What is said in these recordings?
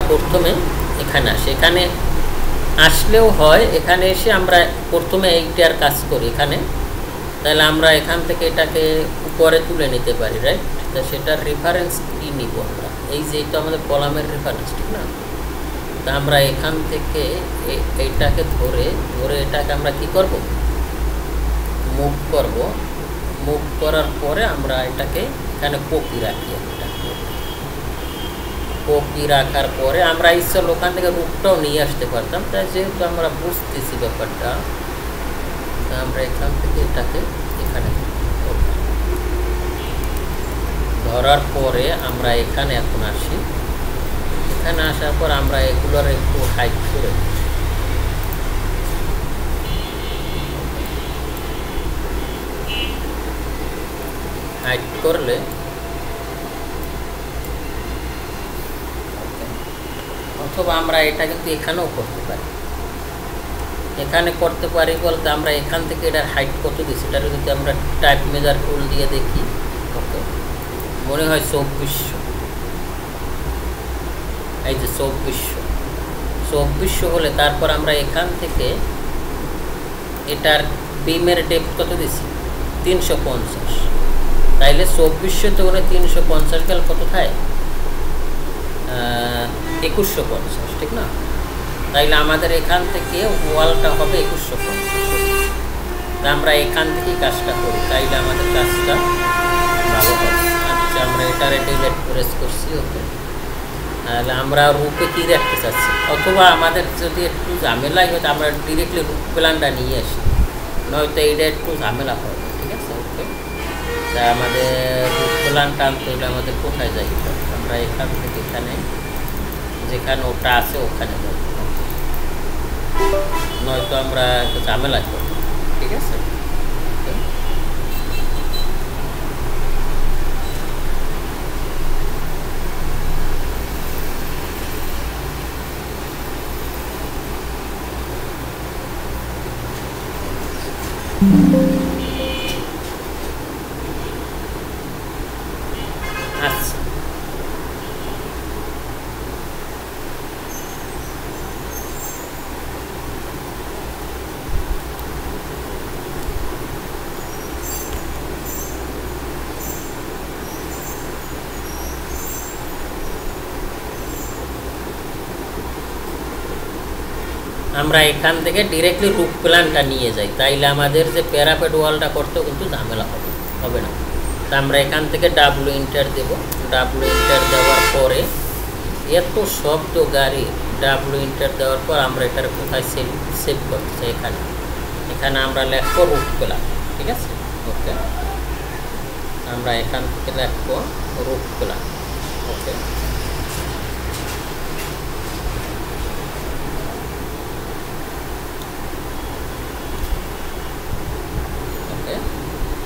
প্রথমে এখানে আসি, এখানে আসলেও হয়, এখানে এসে আমরা প্রথমে এইটার কাজ করি এখানে, তাহলে আমরা এখান থেকে এটাকে উপরে তুলে নিতে পারি, রাইট? তা সেটার রেফারেন্স কি নিব আমরা? এই যে এটা আমাদের কলামের রেফারেন্স, ঠিক না? তা আমরা এখান থেকে এইটাকে ধরে এটাকে আমরা কি করব, মুভ করব। মুভ করার পরে আমরা এটাকে এখানে কপি রাখি। কপি রাখার পরে আমরা ইচ্ছা ওখান থেকে রূপটাও নিয়ে আসতে পারতাম, তাই যেহেতু আমরা বুঝতেছি ব্যাপারটা, আমরা এখান থেকে এটাকে এখানে ধরার পরে আমরা এখানে এখন আসি। এখানে আসার পর আমরা এগুলোর একটু হাইট করে করলে অথবা আমরা এটা কিন্তু এখানেও করতে পারি। এখানে করতে পারি বলতে আমরা এখান থেকে এটার হাইট কত দিচ্ছি, এটা যদি আমরা টাইপ মেজার টুল দিয়ে দেখি, ওকে, মনে হয় 2400। এই যে 2400 হলে তারপর আমরা এখান থেকে এটার বিমের ডেপথ কত দিচ্ছি, 350। তাইলে 2400 তো 350 গেল কত থাকে, 2150, ঠিক না? তাইলে আমাদের এখান থেকে ওয়ালটা হবে 2150। আমরা এখান থেকেই কাজটা করি, তাইলে আমাদের কাজটা ভালো হবে। আচ্ছা, আমরা এটারে ডিলিট প্রেস করছি, ওকে। তাহলে আমরা রূপে কি রাখতে চাচ্ছি, অথবা আমাদের যদি একটু ঝামেলাই হয় আমরা ডিরেক্টলি রূপ প্ল্যানটা নিয়ে আসি, নয়তো এইটা একটু ঝামেলা হয়, ঠিক আছে? ওকে, তা আমাদের রূপ প্ল্যানটা আনতে হলে আমাদের কোথায় যাই, আমরা এখান থেকে এখানে যেখানে ওটা আছে ওখানে যাই, নয়তো আমরা একটু ঝামেলা করি, ঠিক আছে? আচ্ছা, আমরা এখান থেকে ডিরেক্টলি রুফ প্ল্যানটা নিয়ে যাই, তাইলে আমাদের যে প্যারাপেট ওয়ালটা করতেও কিন্তু ঝামেলা হবে না। তা আমরা এখান থেকে ডাব্লু ইন্টার দেব। ডাব্লু ইন্টার দেওয়ার পরে এত শব্দ গাড়ি, ডাব্লু ইন্টার দেওয়ার পর আমরা এটার কোথায় সেভ করতে চাই, এখানে আমরা লিখবো রুফ প্ল্যান, ঠিক আছে? ওকে, আমরা এখান থেকে লিখবো রুফ প্ল্যান, ওকে।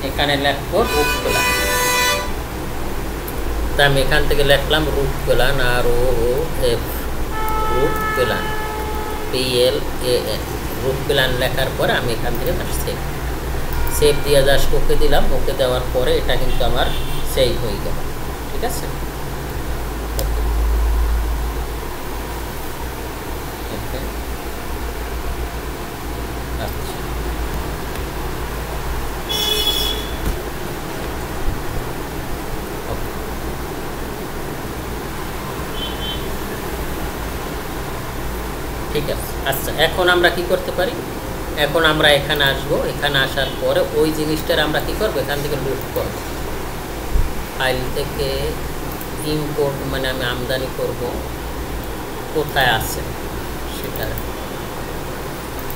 এখানে লিখবো রুফ প্ল্যান। তা আমি এখান থেকে লিখলাম roof plan, R O F, roof plan, PLAN, roof plan লেখার পরে আমি এখান থেকে সেভ দিয়ে জাস্ট ওকে দিলাম। ওকে দেওয়ার পরে এটা কিন্তু আমার সেভ হয়ে গেল, ঠিক আছে? ঠিক আছে। আচ্ছা, এখন আমরা কি করতে পারি, এখন আমরা এখানে আসবো। এখানে আসার পরে ওই জিনিসটার আমরা কি করব, এখান থেকে লুট করব, ফাইল থেকে ইম্পোর্ট, মানে আমি আমদানি করব, কোথায় আছে সেটা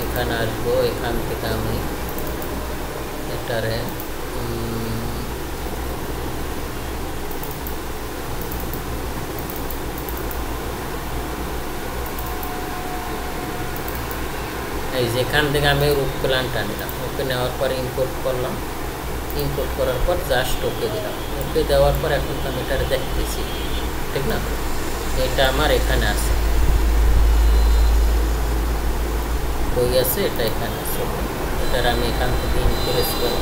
এখানে আসবো। এখান থেকে আমি এটারে এই যেখান থেকে আমি রুফ প্ল্যানটা নিলাম, ওকে নেওয়ার পর ইম্পোর্ট করলাম। ইম্পোর্ট করার পর জাস্ট ওকে দিলাম। ওকে দেওয়ার পর এখন তো আমি এটা দেখতেছি, ঠিক না? এটা আমার এখানে আছে, বই আছে, এটা এখানে আছে। এটার আমি এখান থেকে ইনক্রিজ করব।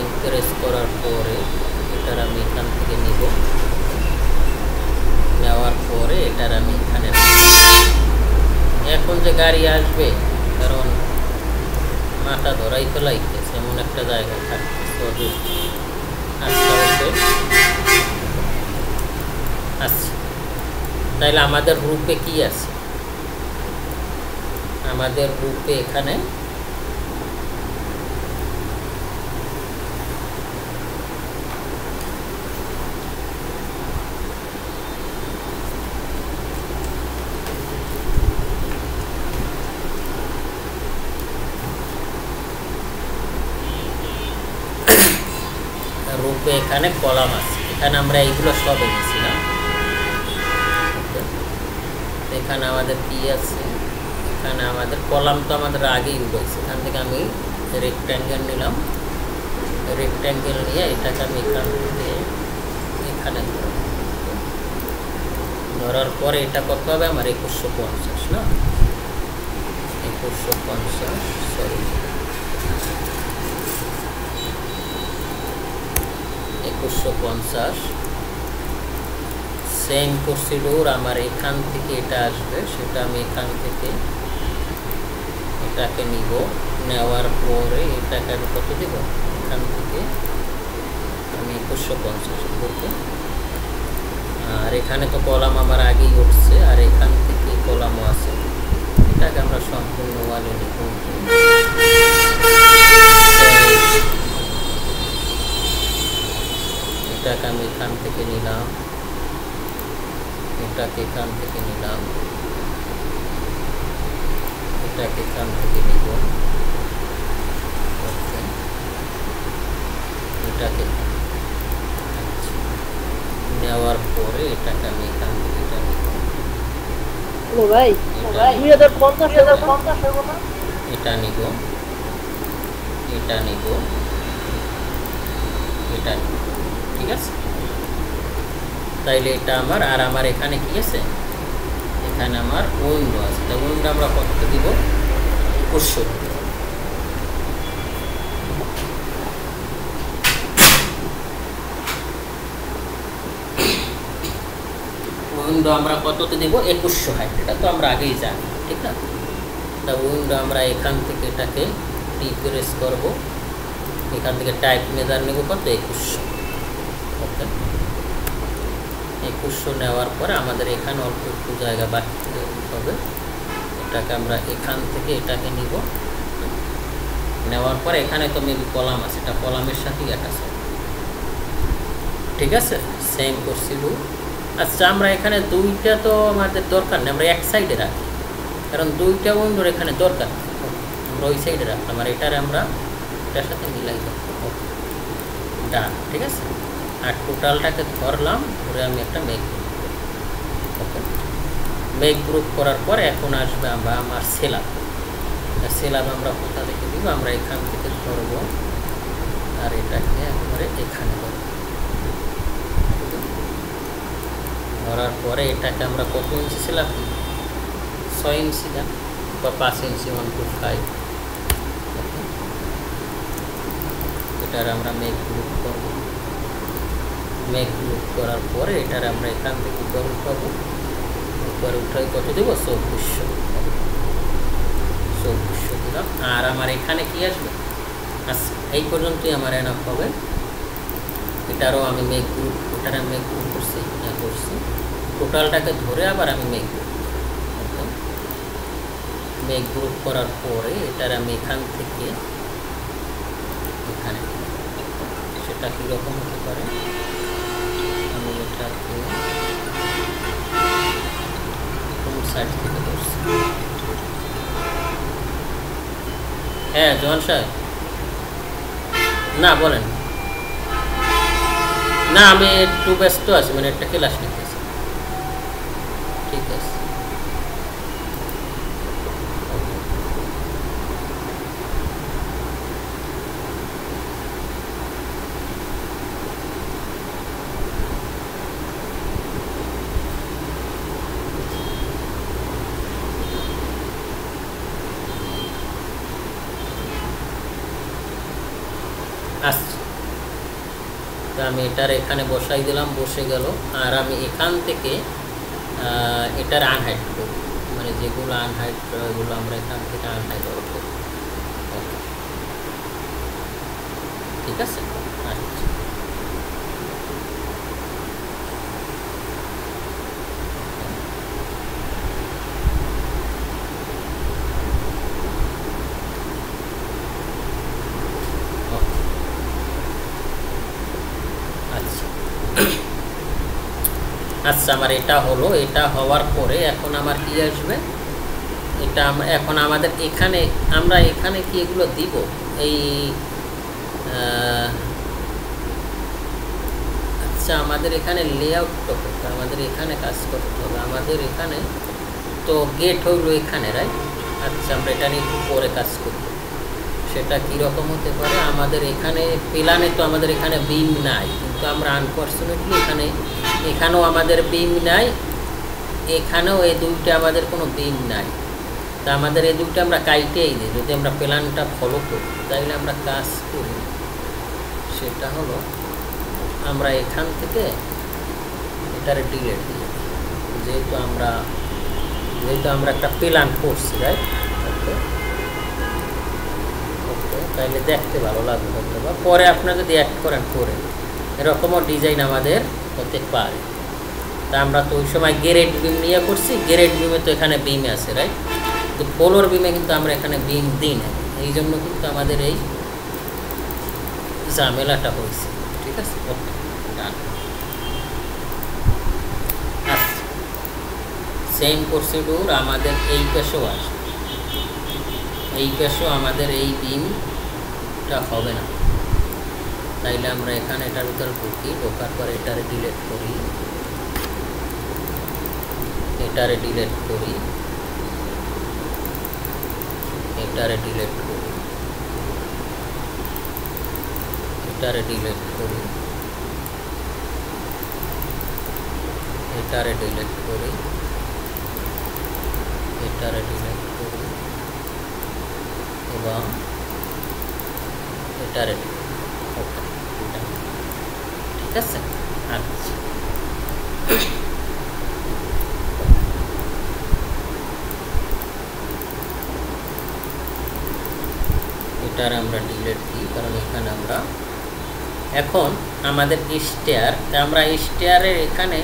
ইনক্রিজ করার পরে এটার আমি এখান থেকে নিব, নেওয়ার পরে এটার আমি এখানে এখন যে গাড়ি আসবে, কারণ মাথা ধরাই ফেলাইতেছে এমন একটা জায়গায় থাকতেছে, আচ্ছা তাইলে আমাদের রূপে কি আছে? আমাদের রূপে এখানে রূপে এখানে কলাম আছে, এখানে আমরা এইগুলো সব এনেছিলাম। এখানে আমাদের কি আছে? এখানে আমাদের কলাম তো আমাদের আগেই উঠেছে, এখান থেকে আমি রেক্ট্যাঙ্গেল নিলাম, রেক্ট্যাঙ্গেল নিয়ে এটাকে আমি এখান থেকে এখানে ধরার পরে এটা কত হবে আমার 2150 না, 2150, সরি 2150। সেম প্রসিডিউর আমার এখান থেকে এটা আসবে, সেটা আমি এখান থেকে এটাকে নিব, নেওয়ার পরে এটাকে আমি কত দেব? এখান থেকে আমি 2150 করবো। আর এখানে তো কলাম আমার আগেই উঠছে, আর এখান থেকে কলামও আছে, এটাকে আমরা সম্পূর্ণ ওয়ালে নিব। এটাকে আমি এখান থেকে নিলাম, এটাকে এখান থেকে নিলাম, এটাকে এখান থেকে নিব, এটাকে নেওয়ার পরে এটাকে আমি এখান থেকে এটা নিব, এটা নিব, এটা নিব, এটা নিব, ঠিক আছে? তাইলে এটা আমার, আর আমার এখানে কি আছে? এখানে আমার উইন্ডো আছে, তো উইন্ডো আমরা কত দিব? 65। উইন্ডো আমরা কততে দেব? 2160, এটা তো আমরা আগেই জানি, ঠিক না? তা উইন্ডো আমরা এখান থেকে এটাকে রিপ্রেস করব, এখান থেকে টাইপ মেজার নেব কত? 2100। ওকে, 2100 নেওয়ার পরে আমাদের এখানে অল্প একটু জায়গা বাকি হবে, এটাকে আমরা এখান থেকে এটাকে নিব, নেওয়ার পরে এখানে তো মেবি কলাম আছে, এটা কলামের সাথেই অ্যাটাচ হবে, ঠিক আছে? Same procedure. আচ্ছা, আমরা এখানে দুইটা তো আমাদের দরকার নেই, আমরা এক সাইডে রাখি, কারণ দুইটা উইন্ডোর এখানে দরকার, আমরা ওই সাইডে রাখলাম, আর এটার আমরা এটার সাথে মিলাই দেবো, ডান, ঠিক আছে? আর টোটালটাকে ধরলাম, ধরে আমি একটা মেক গ্রুপ, ওকে, মেক গ্রুপ করার পর এখন আসবে আমার সেলাব। সেলাব আমরা কোথা থেকে দিব? আমরা এখান থেকে ধরবো, আর এটাকে একেবারে এখানে ধরবো, ধরার পরে এটাকে আমরা কত ইঞ্চি সেলাব দিব? 6 ইঞ্চি দেন বা 5 ইঞ্চি, 125। এটার আমরা মেক গ্রুপ করব, মেক গ্রুপ করার পরে এটার আমরা এখান থেকে উপরে উঠাবো, উপরে উঠাই কত দেব? 2400 দিলাম। আর আমার এখানে কি আসবে? আচ্ছা, এই পর্যন্তই আমার এনাফ হবে। এটারও আমি মেক গ্রুপ, এটার আমি মেক গ্রুপ করছি, টোটালটাকে ধরে আবার আমি মেক গ্রুপ, মেক গ্রুপ করার পরে এটার আমি এখান থেকে এখানে, সেটা কীরকম হতে পারে? আমি এটাকে কোন সাইড থেকে ধরছি? হ্যাঁ জোহান সাহেব, না বলেন না, আমি একটু ব্যস্ত আছি, মানে একটা ক্লাস নিতেছি, ঠিক আছে? আসছে, তো আমি এটার এখানে বসাই দিলাম, বসে গেল। আর আমি এখান থেকে এটার আনহাইড করব, মানে যেগুলো আনহাইড ওগুলো আমরা এখান থেকে আনহাইড করব। ঠিক আছে, আচ্ছা আচ্ছা আমার এটা হলো। এটা হওয়ার পরে এখন আমার কি আসবে, এটা এখন আমাদের এখানে আমরা এখানে কি এগুলো দিব, এই আচ্ছা আমাদের এখানে লেআউট করতে, আমাদের এখানে কাজ করতে হবে। আমাদের এখানে তো গেট হইলো এখানে, রাইট? আচ্ছা আমরা এটা নিয়ে পরে কাজ করব। সেটা কীরকম হতে পারে, আমাদের এখানে প্ল্যানে তো আমাদের এখানে বিম নাই, কিন্তু আমরা আনফর্চুনেটলি এখানেও আমাদের বিম নাই, এখানেও এই দুইটা আমাদের কোনো বিম নাই। তা আমাদের এই দুইটা আমরা কাইটেই দিই যদি আমরা প্ল্যানটা ফলো করি। তাইলে আমরা কাজ করি, সেটা হলো আমরা এখান থেকে এটারে ডিলেট দিই, যেহেতু আমরা একটা প্ল্যান করছি, রাইট? ওকে ওকে, তাইলে দেখতে ভালো লাগবে হয়তো, বা পরে আপনারা যদি অ্যাড করেন করে এরকমও ডিজাইন আমাদের হতে পারে। তা আমরা তো ওই সময় গ্রেড বিম নিয়ে করছি, গ্রেড বিমে তো এখানে বিম আছে, রাইট? তো ফ্লোর বিমে কিন্তু আমরা এখানে বিম দিই না, এই জন্য কিন্তু আমাদের এই ঝামেলাটা হয়েছে। ঠিক আছে, ওকে ডান। আচ্ছা সেম প্রসিডিউর আমাদের এই পেশও আসবে, এই পেশও আমাদের এই বিমটা হবে না। তাইলে আমরা এখানে এটার ভিতরে ঢুকি, ঢোকার পরে এটারে ডিলেট করি, এটারে ডিলেট করি, এটারে ডিলেট করি, এটারে ডিলেট করি, এটারে ডিলেট করি, এটারে ডিলেট করি এবং এটারে ডিলেট। ওকে ঠিক আছে, আচ্ছা এটার আমরা ডিলেট দিই, কারণ এখানে আমরা এখন আমাদের স্টেয়ার, আমরা স্টেয়ারের এখানে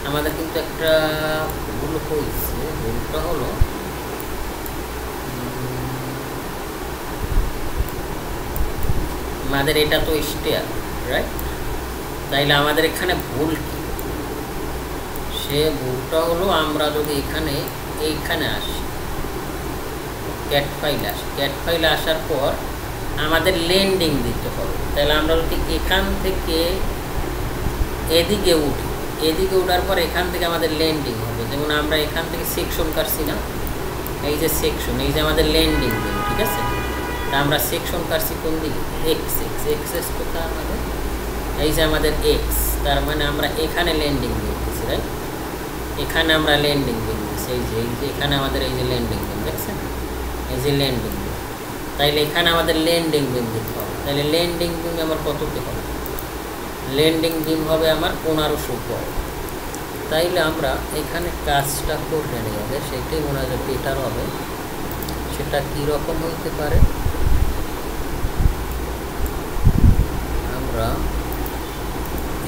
আমাদের কিন্তু একটা ভুল হয়েছে। ভুলটা হলো আমাদের এটা তো স্টেয়ার, রাইট? তাইলে আমাদের এখানে ভুল কি, সে ভুলটা হলো আমরা যদি এইখানে আসি, ক্যাট ফাইল আসার পর আমাদের ল্যান্ডিং দিতে হবে। তাহলে আমরা যদি এখান থেকে এদিকে ওঠার পর এখান থেকে আমাদের ল্যান্ডিং হবে। যেমন আমরা এখান থেকে সেকশন কাটছি না, এই যে সেকশন, এই যে আমাদের ল্যান্ডিং দিন, ঠিক আছে? তা আমরা সেকশন কাটছি কোন দিকে, এক্স কোথায় আমাদের, এই যে আমাদের এক্স, তার মানে আমরা এখানে ল্যান্ডিং দিতেছি, রাইট? এখানে আমরা ল্যান্ডিং দিতেছি, এই যে এখানে আমাদের এই যে ল্যান্ডিং দিন, দেখছেন? এই যে ল্যান্ডিং বিম, তাইলে এখানে আমাদের ল্যান্ডিং বিম দিতে হবে। তাহলে ল্যান্ডিং বিম আমার কততে হবে, ল্যান্ডিং বিম হবে আমার 1500 পর। তাইলে আমরা এখানে কাজটা করলে নিয়ে হবে, সেটাই মনে হয় বেটার হবে। সেটা কীরকম হইতে পারে, আমরা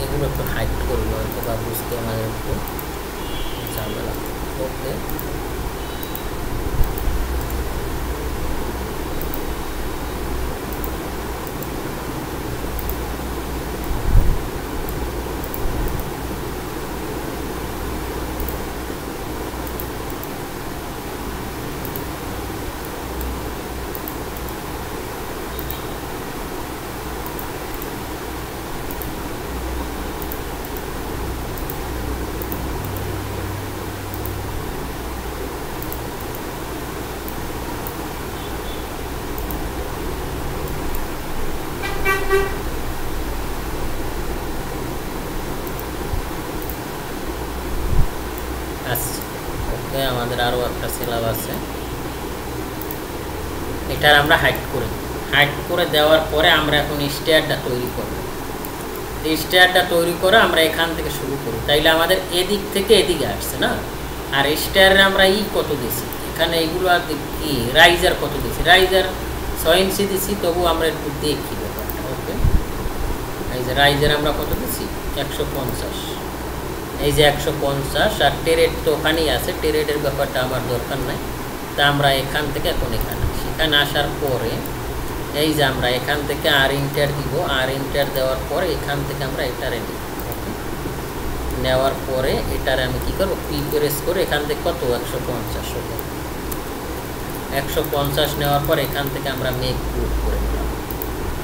এগুলো একটু হাইড করবো হয়তো, বা বুঝতে আমাদের একটু ঝামেলা। ওকে ওকে, আমাদের আরও একটা সিলাব আছে, এটার আমরা হাইড করে দেওয়ার পরে আমরা এখন স্টেয়ারটা তৈরি করব। স্টেয়ারটা তৈরি করে আমরা এখান থেকে শুরু করি, তাইলে আমাদের এদিক থেকে এদিকে আসছে না। আর স্টেয়ারে আমরা কত দিছি এখানে, এগুলো আর কি রাইজার কত দিছি, রাইজার 6 ইঞ্চি দিছি, তবু আমরা একটু দেখি ব্যাপারটা। ওকে, এই যে রাইজার আমরা কত দিছি 150, এই যে 150। আর টেরেট তো ওখানেই আছে, টেরেটের ব্যাপারটা আমার দরকার নাই। তা আমরা এখান থেকে এখন সেখানে আসার পরে এই যে আমরা এখান থেকে আর ইন্টার দিব, আর ইন্টার দেওয়ার পরে এখান থেকে আমরা এটারে নিব। নেওয়ার পরে এটারে আমি কী করবো, পি প্রেস করে এখান থেকে কত 150 নেওয়ার পর এখান থেকে আমরা মেক গ্রুপ করে নিলাম,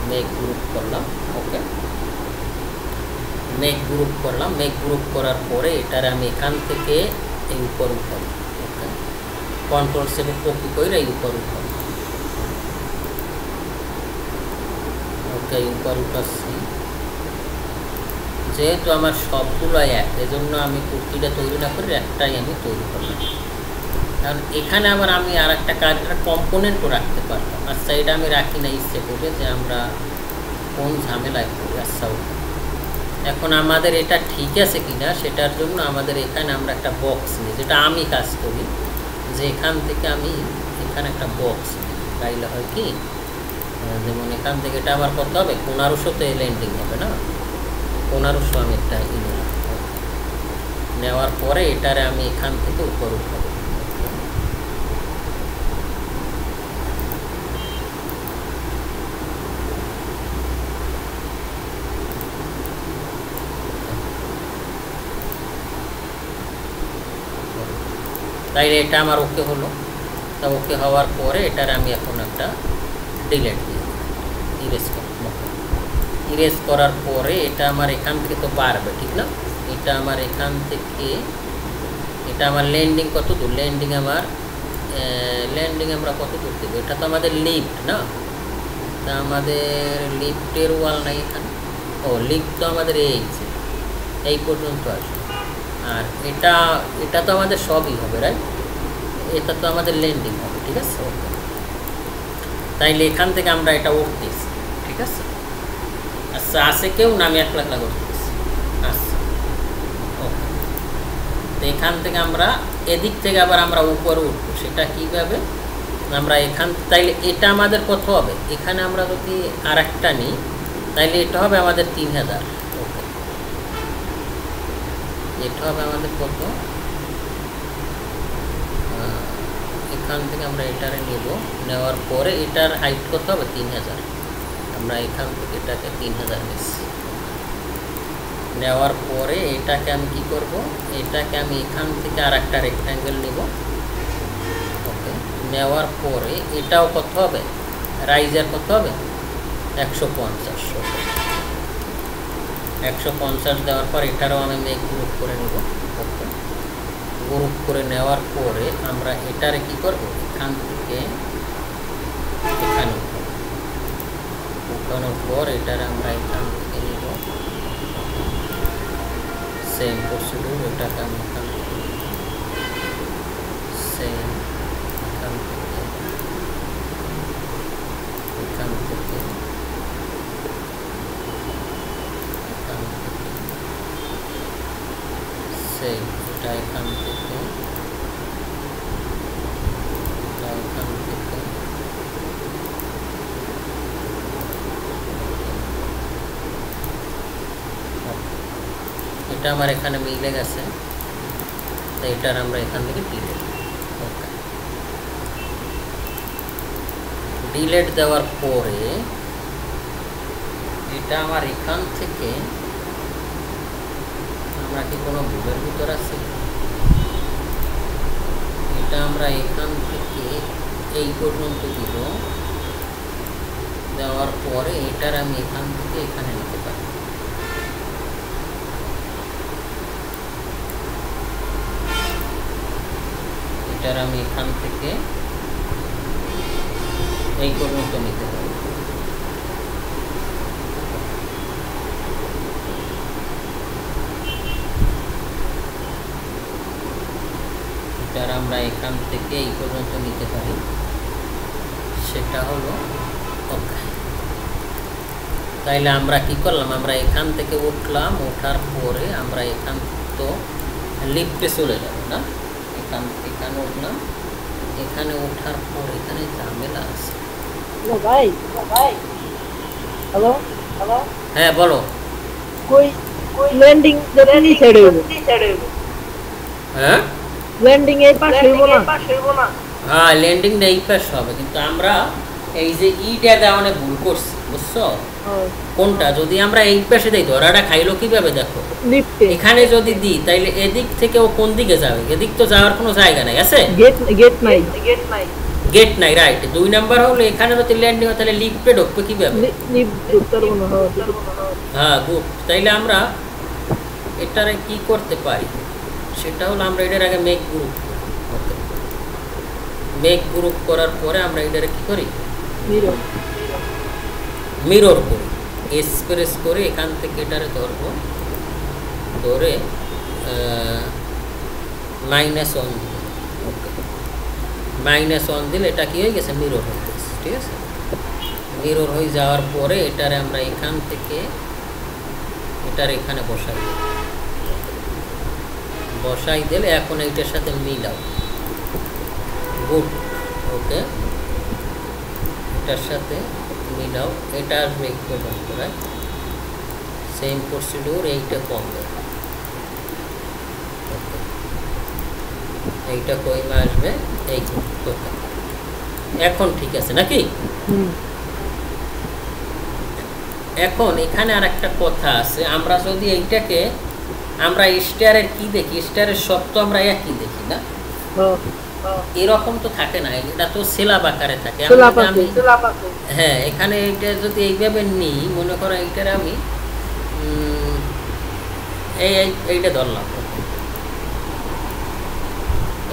মেক গ্রুপ করলাম। ওকে, মেক গ্রুপ করলাম। মেক গ্রুপ করার পরে এটারে আমি এখান থেকে এই উপর উঠাবো। ওকে, কন্ট্রোল-7 কপি করে এই উপর উঠাবো। ওকে, উপর উঠাচ্ছি। যেহেতু আমার সবগুলো এক, এজন্য আমি কুর্তিটা তৈরি না করে একটাই আমি তৈরি করলাম। কারণ এখানে আবার আমি আর একটা কাজের কম্পোনেন্টও রাখতে পারতাম। আচ্ছা, এটা আমি রাখি না, ইচ্ছে করবে যে আমরা কোন ঝামেলায় করি। আচ্ছা, এখন আমাদের এটা ঠিক আছে কিনা সেটার জন্য আমাদের এখানে আমরা একটা বক্স নিই, যেটা আমি কাজ করি, যে এখান থেকে আমি এখানে একটা বক্স নিই। তাইলে হয় কি, যেমন এখান থেকে এটা আমার করতে হবে 1500-তে ল্যান্ডিং হবে না, 1500 আমি একটা নিলাম। নেওয়ার পরে এটারে আমি এখান থেকে উপর উঠাবো। তাইলে এটা আমার ওকে হলো। তা ওকে হওয়ার পরে এটার আমি এখন একটা ডিলেট দিয়ে ইরেজ করব। ইরেজ করার পরে এটা আমার এখান থেকে তো বাড়বে, ঠিক না? এটা আমার এখান থেকে, এটা আমার ল্যান্ডিং কত দূর, ল্যান্ডিং আমরা কত দূর দেবো, এটা তো আমাদের লিফট না, তা আমাদের লিফটের ওয়াল নাই এখানে। ও, লিফট তো আমাদের এই পর্যন্ত আসবে। আর এটা তো আমাদের সবই হবে, রাইট? এটা তো আমাদের ল্যান্ডিং হবে, ঠিক আছে? ওকে, তাইলে এখান থেকে আমরা এটা উঠতেছি, ঠিক আছে? আচ্ছা, আছে কেউ না? আমি একলা করতেছি। আচ্ছা, ওকে, তো এখান থেকে আমরা এদিক থেকে আবার আমরা উপরে উঠবো। সেটা কীভাবে আমরা তাইলে এটা আমাদের কত হবে, এখানে আমরা যদি আর একটা নিই তাইলে এটা হবে আমাদের 3000। ওকে, এটা হবে আমাদের কত, এখান থেকে আমরা এটারে নেব। নেওয়ার পরে এটার হাইট কত হবে 3000। আমরা এখান থেকে এটাকে 3000 নিচ্ছি। নেওয়ার পরে এটাকে আমি কি করব, এটাকে আমি এখান থেকে আর একটা রেক্ট্যাঙ্গেল নেব। ওকে, নেওয়ার পরে এটাও কত হবে, রাইজার কত হবে 150। 150 দেওয়ার পর এটারও আমি মেক গ্রুপ করে নেব। ওকে, গ্রুপ করে নেওয়ার পরে আমরা এটারে কি করব, এখান থেকে এখানে উঠানোর পর এটারে আমরা এখান থেকে নেব। সেম প্রসিডিউর, এটাকে আমি এখান থেকে সেম এখান থেকে সেম, এটা এখান থেকে এটা আমার এখানে মিলে গেছে, তো এটার আমরা এখান থেকে ডিলেট। ওকে, ডিলেট দেওয়ার পরে এটা আমার এখান থেকে, আমরা কি কোনো ভুলের ভিতর আছি, এটা আমরা এখান থেকে এই পর্যন্ত দিব। দেওয়ার পরে এটার আমি এখান থেকে এখানে নিতে পারি। এটার আমি এখান থেকে এই পর্যন্ত নিতে পারি। এটার আমরা এখান থেকে এই পর্যন্ত নিতে পারি, সেটা হলো ওকে। তাইলে আমরা কি করলাম, আমরা এখান থেকে উঠলাম, ওঠার পরে আমরা এখান তো লিফটে চলে যাব না, এখানে উঠলাম, এখানে ওঠার পর এখানে ঝামেলা আছে। ভাই হ্যালো হ্যাঁ বলো। কই ল্যান্ডিং জলদি ছেড়ে হ্যাঁ ল্যান্ডিং এই পাশে হইব না হ্যাঁ ল্যান্ডিং এই পাশ হবে, কিন্তু আমরা এই যে ইটা দেওয়ানে ভুল করছি, বুঝছো? কোনটা যদি আমরা এই পাশে দেই, ধরাটা খাইলো কিভাবে দেখো, লিফটে এখানে যদি দিই তাইলে এদিক থেকে ও কোন দিকে যাবে, এদিক তো যাওয়ার কোনো জায়গা নাই, আছে গেট নাই, রাইট। 2 নাম্বার হলো এখানে যদি ল্যান্ডিং হয় তাহলে লিফটে ঢুকবে কিভাবে, হ্যাঁ গুড। তাইলে আমরা এটারে কি করতে পারি সেটা হলো, আমরা এটার আগে মেক গ্রুপ করার পরে আমরা এটারে কি করি, মিরর করি, এক্সপ্রেস করে এখান থেকে এটারে ধরবো, ধরে -1 -1 দিলে এটা কি হয়ে গেছে, মিরর হয়ে গেছে, ঠিক আছে। মিরর হয়ে যাওয়ার পরে এটারে আমরা এখান থেকে এটার এখানে বসাই দিলে এখন এইটার সাথে মিলাও, গুড, ওকে, এটার সাথে মিলাও, এটা আসবে একটু করায়, সেম প্রসিডিউর, এইটা কমবে, এইটা কইমা আসবে, এই এখন ঠিক আছে নাকি? এখন এখানে আর একটা কথা আছে, আমরা যদি এইটাকে আমরা স্টারের কি দেখি, স্টারের সব তো আমরা একই দেখি না, এরকম তো থাকে না, এটা তো সিলাব আকারে থাকে। হ্যাঁ এখানে এটা যদি এইভাবে নিই, মনে করো এইটার আমি এইটা ধরলাম,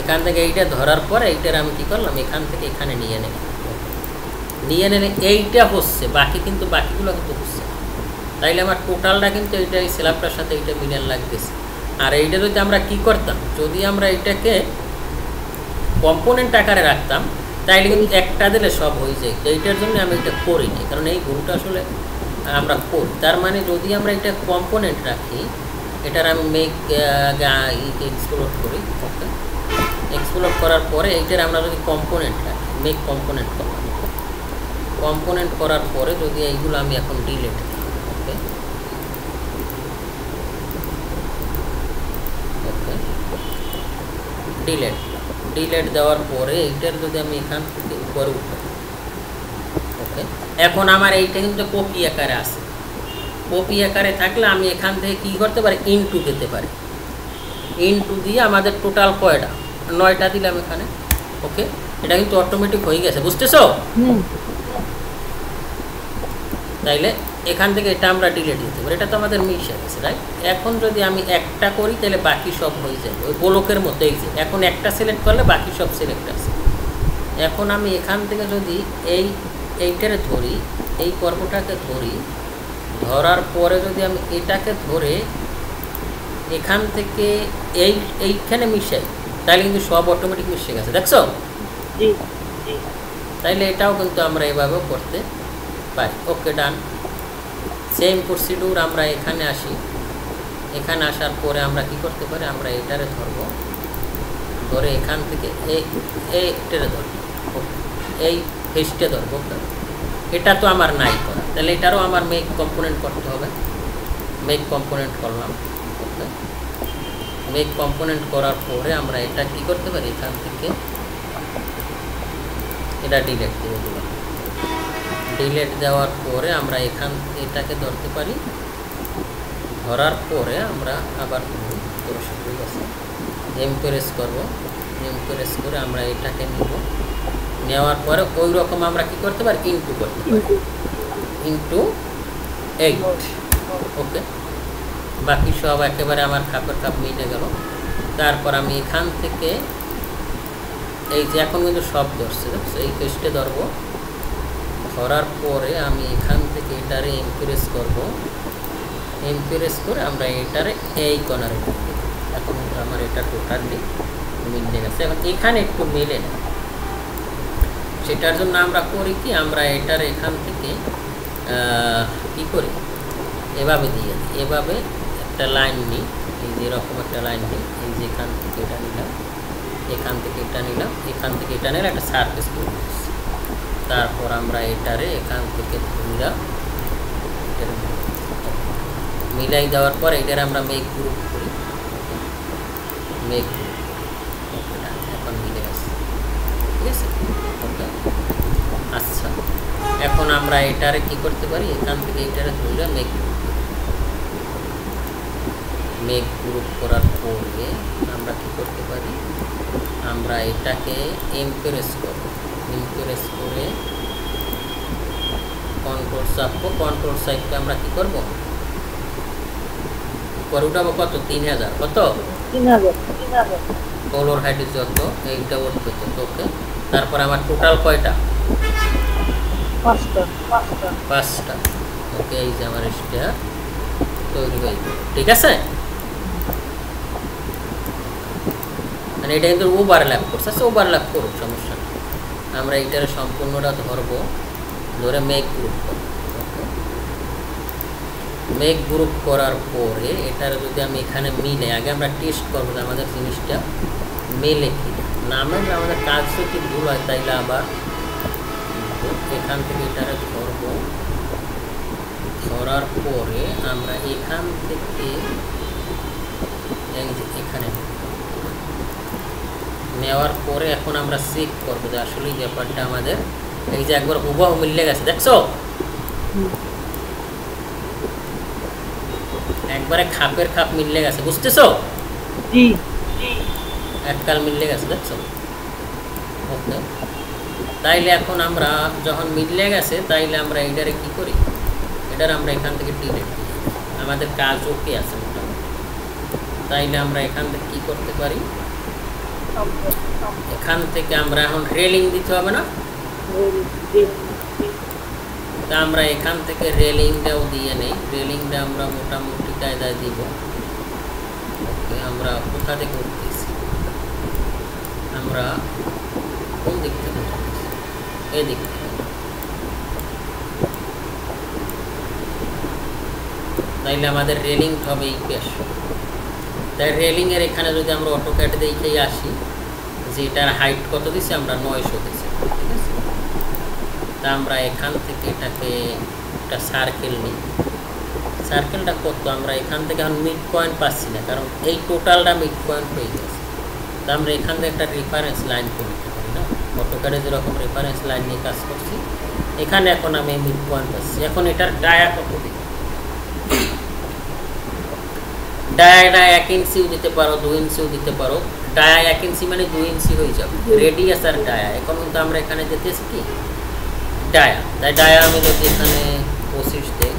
এখান থেকে এইটা ধরার পরে এইটার আমি কি করলাম, এখান থেকে এখানে নিয়ে নিলে এইটা হচ্ছে, বাকি কিন্তু বাকিগুলো কিন্তু হচ্ছে, তাইলে আমার টোটালটা কিন্তু এইটা এই স্ল্যাবটার সাথে এইটা মিলান লাগতেছে। আর এইটা যদি আমরা কি করতাম, যদি আমরা এইটাকে কম্পোনেন্ট আকারে রাখতাম তাইলে কিন্তু একটা দিলে সব হয়ে যায়, এইটার জন্য আমি এটা করিনি, কারণ এই ভুলটা আসলে আমরা করি। তার মানে যদি আমরা এটা কম্পোনেন্ট রাখি, এটার আমি এক্সপ্লোর করি, ওকে, এক্সপ্লোর করার পরে এইটার আমরা যদি কম্পোনেন্ট রাখি, কম্পোনেন্ট করার পরে যদি এইগুলো আমি এখন ডিলিট দিই, ওকে ডিলিট দেওয়ার পরে এইটার যদি আমি এখান থেকে উপরে উঠাই, ওকে, এখন আমার এইটা কিন্তু কপি আকারে আছে, কপি আকারে থাকলে আমি এখান থেকে কি করতে পারি, ইনটু দিতে পারি, ইনটু দিয়ে আমাদের টোটাল কয়টা, 9টা দিলাম এখানে, ওকে, এটা কিন্তু অটোমেটিক হয়ে গেছে, বুঝতেছো? তাইলে এখান থেকে এটা আমরা ডিলিট দিতে পারি, এটা তো আমাদের মিশে গেছে, রাইট। এখন যদি আমি একটা করি তাহলে বাকি সব হয়ে যাবে, ওই ব্লকের মতো, এই যে এখন একটা সিলেক্ট করলে বাকি সব সিলেক্ট আছে। এখন আমি এখান থেকে যদি এইটারে ধরি, এই পর্বটাকে ধরার পরে যদি আমি এটাকে ধরে এখান থেকে এইখানে মিশাই, তাহলে কিন্তু সব অটোমেটিক মিশে গেছে, দেখছো? তাইলে এটাও কিন্তু আমরা এভাবেও করতে পারি, ওকে, ডান। সেম প্রসিডিউর আমরা এখানে আসি, এখানে আসার পরে আমরা কি করতে পারি, আমরা এটারে ধরবো, ধরে এখান থেকে এইটারে ধরবো, এই ফেসটা ধরবো, এটা তো আমার নাই করা, তাহলে এটারও আমার মেক কম্পোনেন্ট করতে হবে, মেক কম্পোনেন্ট করলাম, ওকে, মেক কম্পোনেন্ট করার পরে আমরা এটা কি করতে পারি, এখান থেকে এটা ডিলিট দেবো, ডিলিট দেওয়ার পরে আমরা এটাকে ধরতে পারি, ধরার পরে আমরা আবার এমপ্রেস করবো, এমপ্রেস করে আমরা এটাকে নিব, নেওয়ার পরে ওই রকম আমরা কি করতে পারি, ইনটু করতে পারি, ইনটু 8, ওকে, বাকি সব একেবারে আমার খাপের খাপ মিটে গেল। তারপর আমি এখান থেকে এই যে এখন কিন্তু সব ধরছে, এই পেজটা ধরবো, ধরার পরে আমি এখান থেকে এটারে এমপ্রেস করব, এমপ্রেস করে আমরা এটারে এই কর্নারে ঢুকবো, এখন আমার এটা টোটালি মিলে গেছে। এখন এখানে একটু মেলে না, সেটার জন্য আমরা করি কি, আমরা এটার এখান থেকে কি করি, এভাবে দিয়ে দিই, এভাবে একটা লাইন নিই, এই যে এরকম একটা লাইন নিই, এই যে এখান থেকে এটা নিলাম, এখান থেকে এটা নিলাম, এখান থেকে এটা নিলে একটা সারফেস করে দিচ্ছি। তারপর আমরা এটারে এখান থেকে মিলাই দেওয়ার পর এটার আমরা মেঘ গ্রুপ করি, মেঘ এখন মিলে গেছে, ঠিক আছে। ওকে, আচ্ছা এখন আমরা এটারে কি করতে পারি, এখান থেকে এটারে ধরে মেঘ গ্রুপ করার পরে আমরা কি করতে পারি, আমরা এটাকে ইমপ্রেস করব, ইমপ্রেস করে কন্ট্রোল চাপবো, কন্ট্রোল চাপতে আমরা কি করব, পরে উঠাবো কত, 3000, কত 3000 কলর হাইট যত এইটা উঠবে তো। ওকে, তারপর আমার টোটাল কয়টা, 5টা। ওকে, এই যে আমার স্টেয়ার তৈরি হয়ে গেল, ঠিক আছে। মানে এটা কিন্তু ওভারল্যাপ করছে, আচ্ছা ওভারল্যাপ করুক, সমস্যা নেই। আমরা এইটার সম্পূর্ণটা ধরবো, ধরে মেঘ গ্রুপ করব। মেঘ গ্রুপ করার পরে এটার যদি আমি এখানে মিলে, আগে আমরা টেস্ট করবো যে আমাদের জিনিসটা মেলে কি না, মেলে আমাদের কাজ যদি ভুল হয় তাইলে আবার এখান থেকে এটারে ধরবো, ধরার পরে আমরা এখান থেকে এখানে নেওয়ার পরে এখন আমরা চেক করবো যে আসলে এই ব্যাপারটা আমাদের এই যে একবার হুবহু মিলে গেছে, দেখছো একবারে খাপের খাপ মিলে গেছে, বুঝতেছো, এককাল মিলে গেছে, দেখছো। ওকে, তাইলে এখন আমরা যখন মিলে গেছে তাইলে আমরা এটারে কি করি, এটার আমরা এখান থেকে ডিলিট দিই, আমাদের কাজ ওকে আছে মোটামুটি। তাইলে আমরা এখান থেকে কি করতে পারি, এখান থেকে আমরা এখন রেলিং দিতে হবে না, তা আমরা এখান থেকে রেলিংটাও দিয়ে নেই, রেলিংটা আমরা মোটামুটি কায়দায় দিব। ওকে, আমরা কোথা থেকে উঠতেছি, আমরা কোন দিক থেকে উঠতেছি, এই দিক থেকে। তাইলে আমাদের রেলিং হবে এই পেশ, তাই রেলিংয়ের এখানে যদি আমরা অটোক্যাড দেখেই আসি যে এটার হাইট কত দিচ্ছে, আমরা 900 দিচ্ছি, ঠিক আছে। তা আমরা এখান থেকে এটাকে একটা সার্কেল নিই, সার্কেলটা কত, আমরা এখান থেকে এখন মিড পয়েন্ট পাচ্ছি না, কারণ এই টোটালটা মিড পয়েন্ট হয়ে গেছে। তা আমরা এখান থেকে একটা রেফারেন্স লাইন করতে পারি না, অটোক্যাডে যেরকম রেফারেন্স লাইন নিয়ে কাজ করছি, এখানে এখন আমি মিড পয়েন্ট পাচ্ছি। এখন এটার ডায়া কত দিই, ডায়াটা 1 ইঞ্চিও দিতে পারো, 2 ইঞ্চিও দিতে পারো। ডায়া 1 ইঞ্চি মানে 2 ইঞ্চি হয়ে যাবে, রেডিয়াস আর ডায়া। এখন কিন্তু আমরা এখানে যেতেছি কি ডায়া, তাই ডায়া আমি যদি এখানে 25 দেই,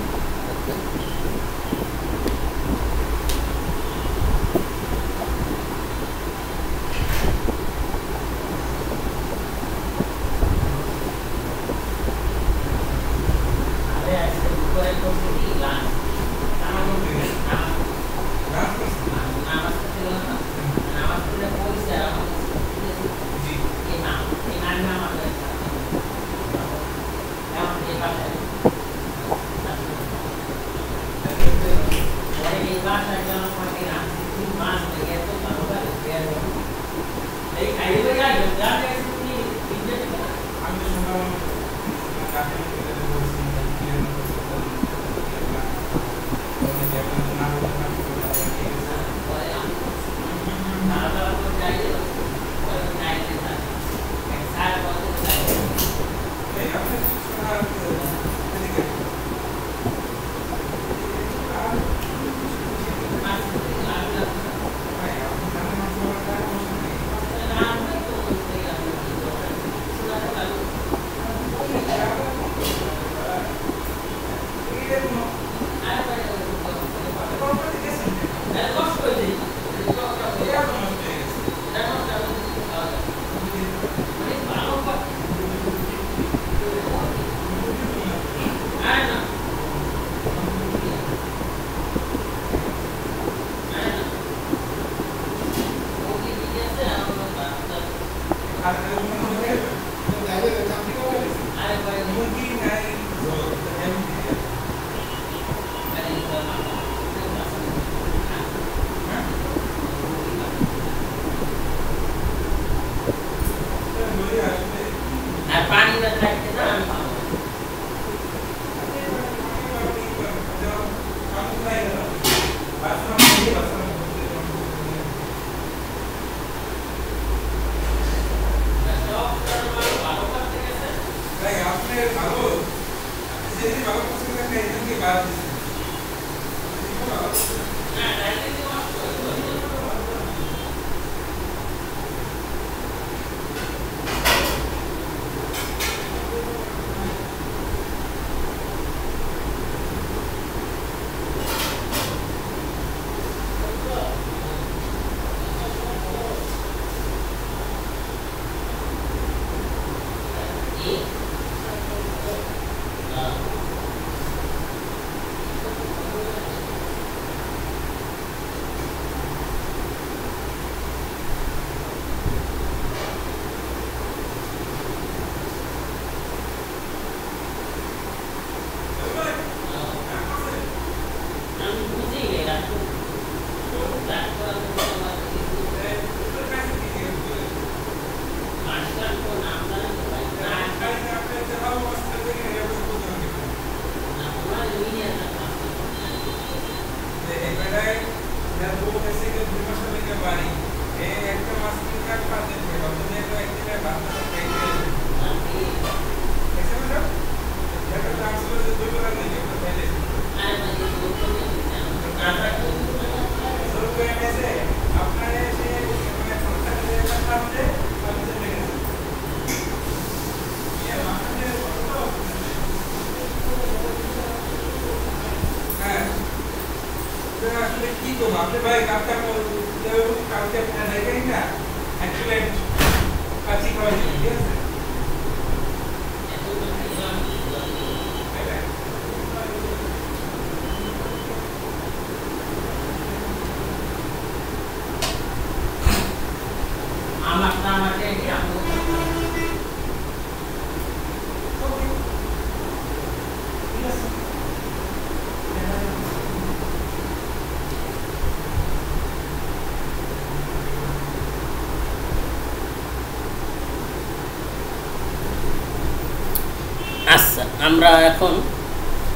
আচ্ছা আমরা এখন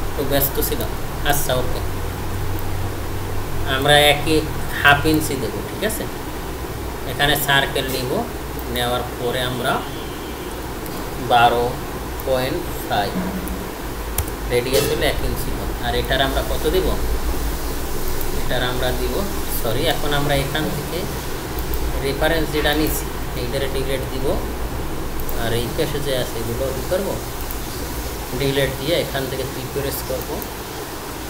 একটু ব্যস্ত ছিলাম। আচ্ছা ওকে, আমরা একই হাফ ইঞ্চি দেবো, ঠিক আছে। এখানে সার্কেল নিব, নেওয়ার পরে আমরা 12.5 রেডিয়াস হলে 1 ইঞ্চি। আর এটার আমরা কত দিব? এটার আমরা দিব সরি, এখন আমরা এখান থেকে রেফারেন্স যেটা নিচ্ছি এইটারে ডিলেট দিব, আর এই পাশে যে আছে এগুলো কী করবো? ডিলেট দিয়ে এখান থেকে প্রিপেরেস করবো।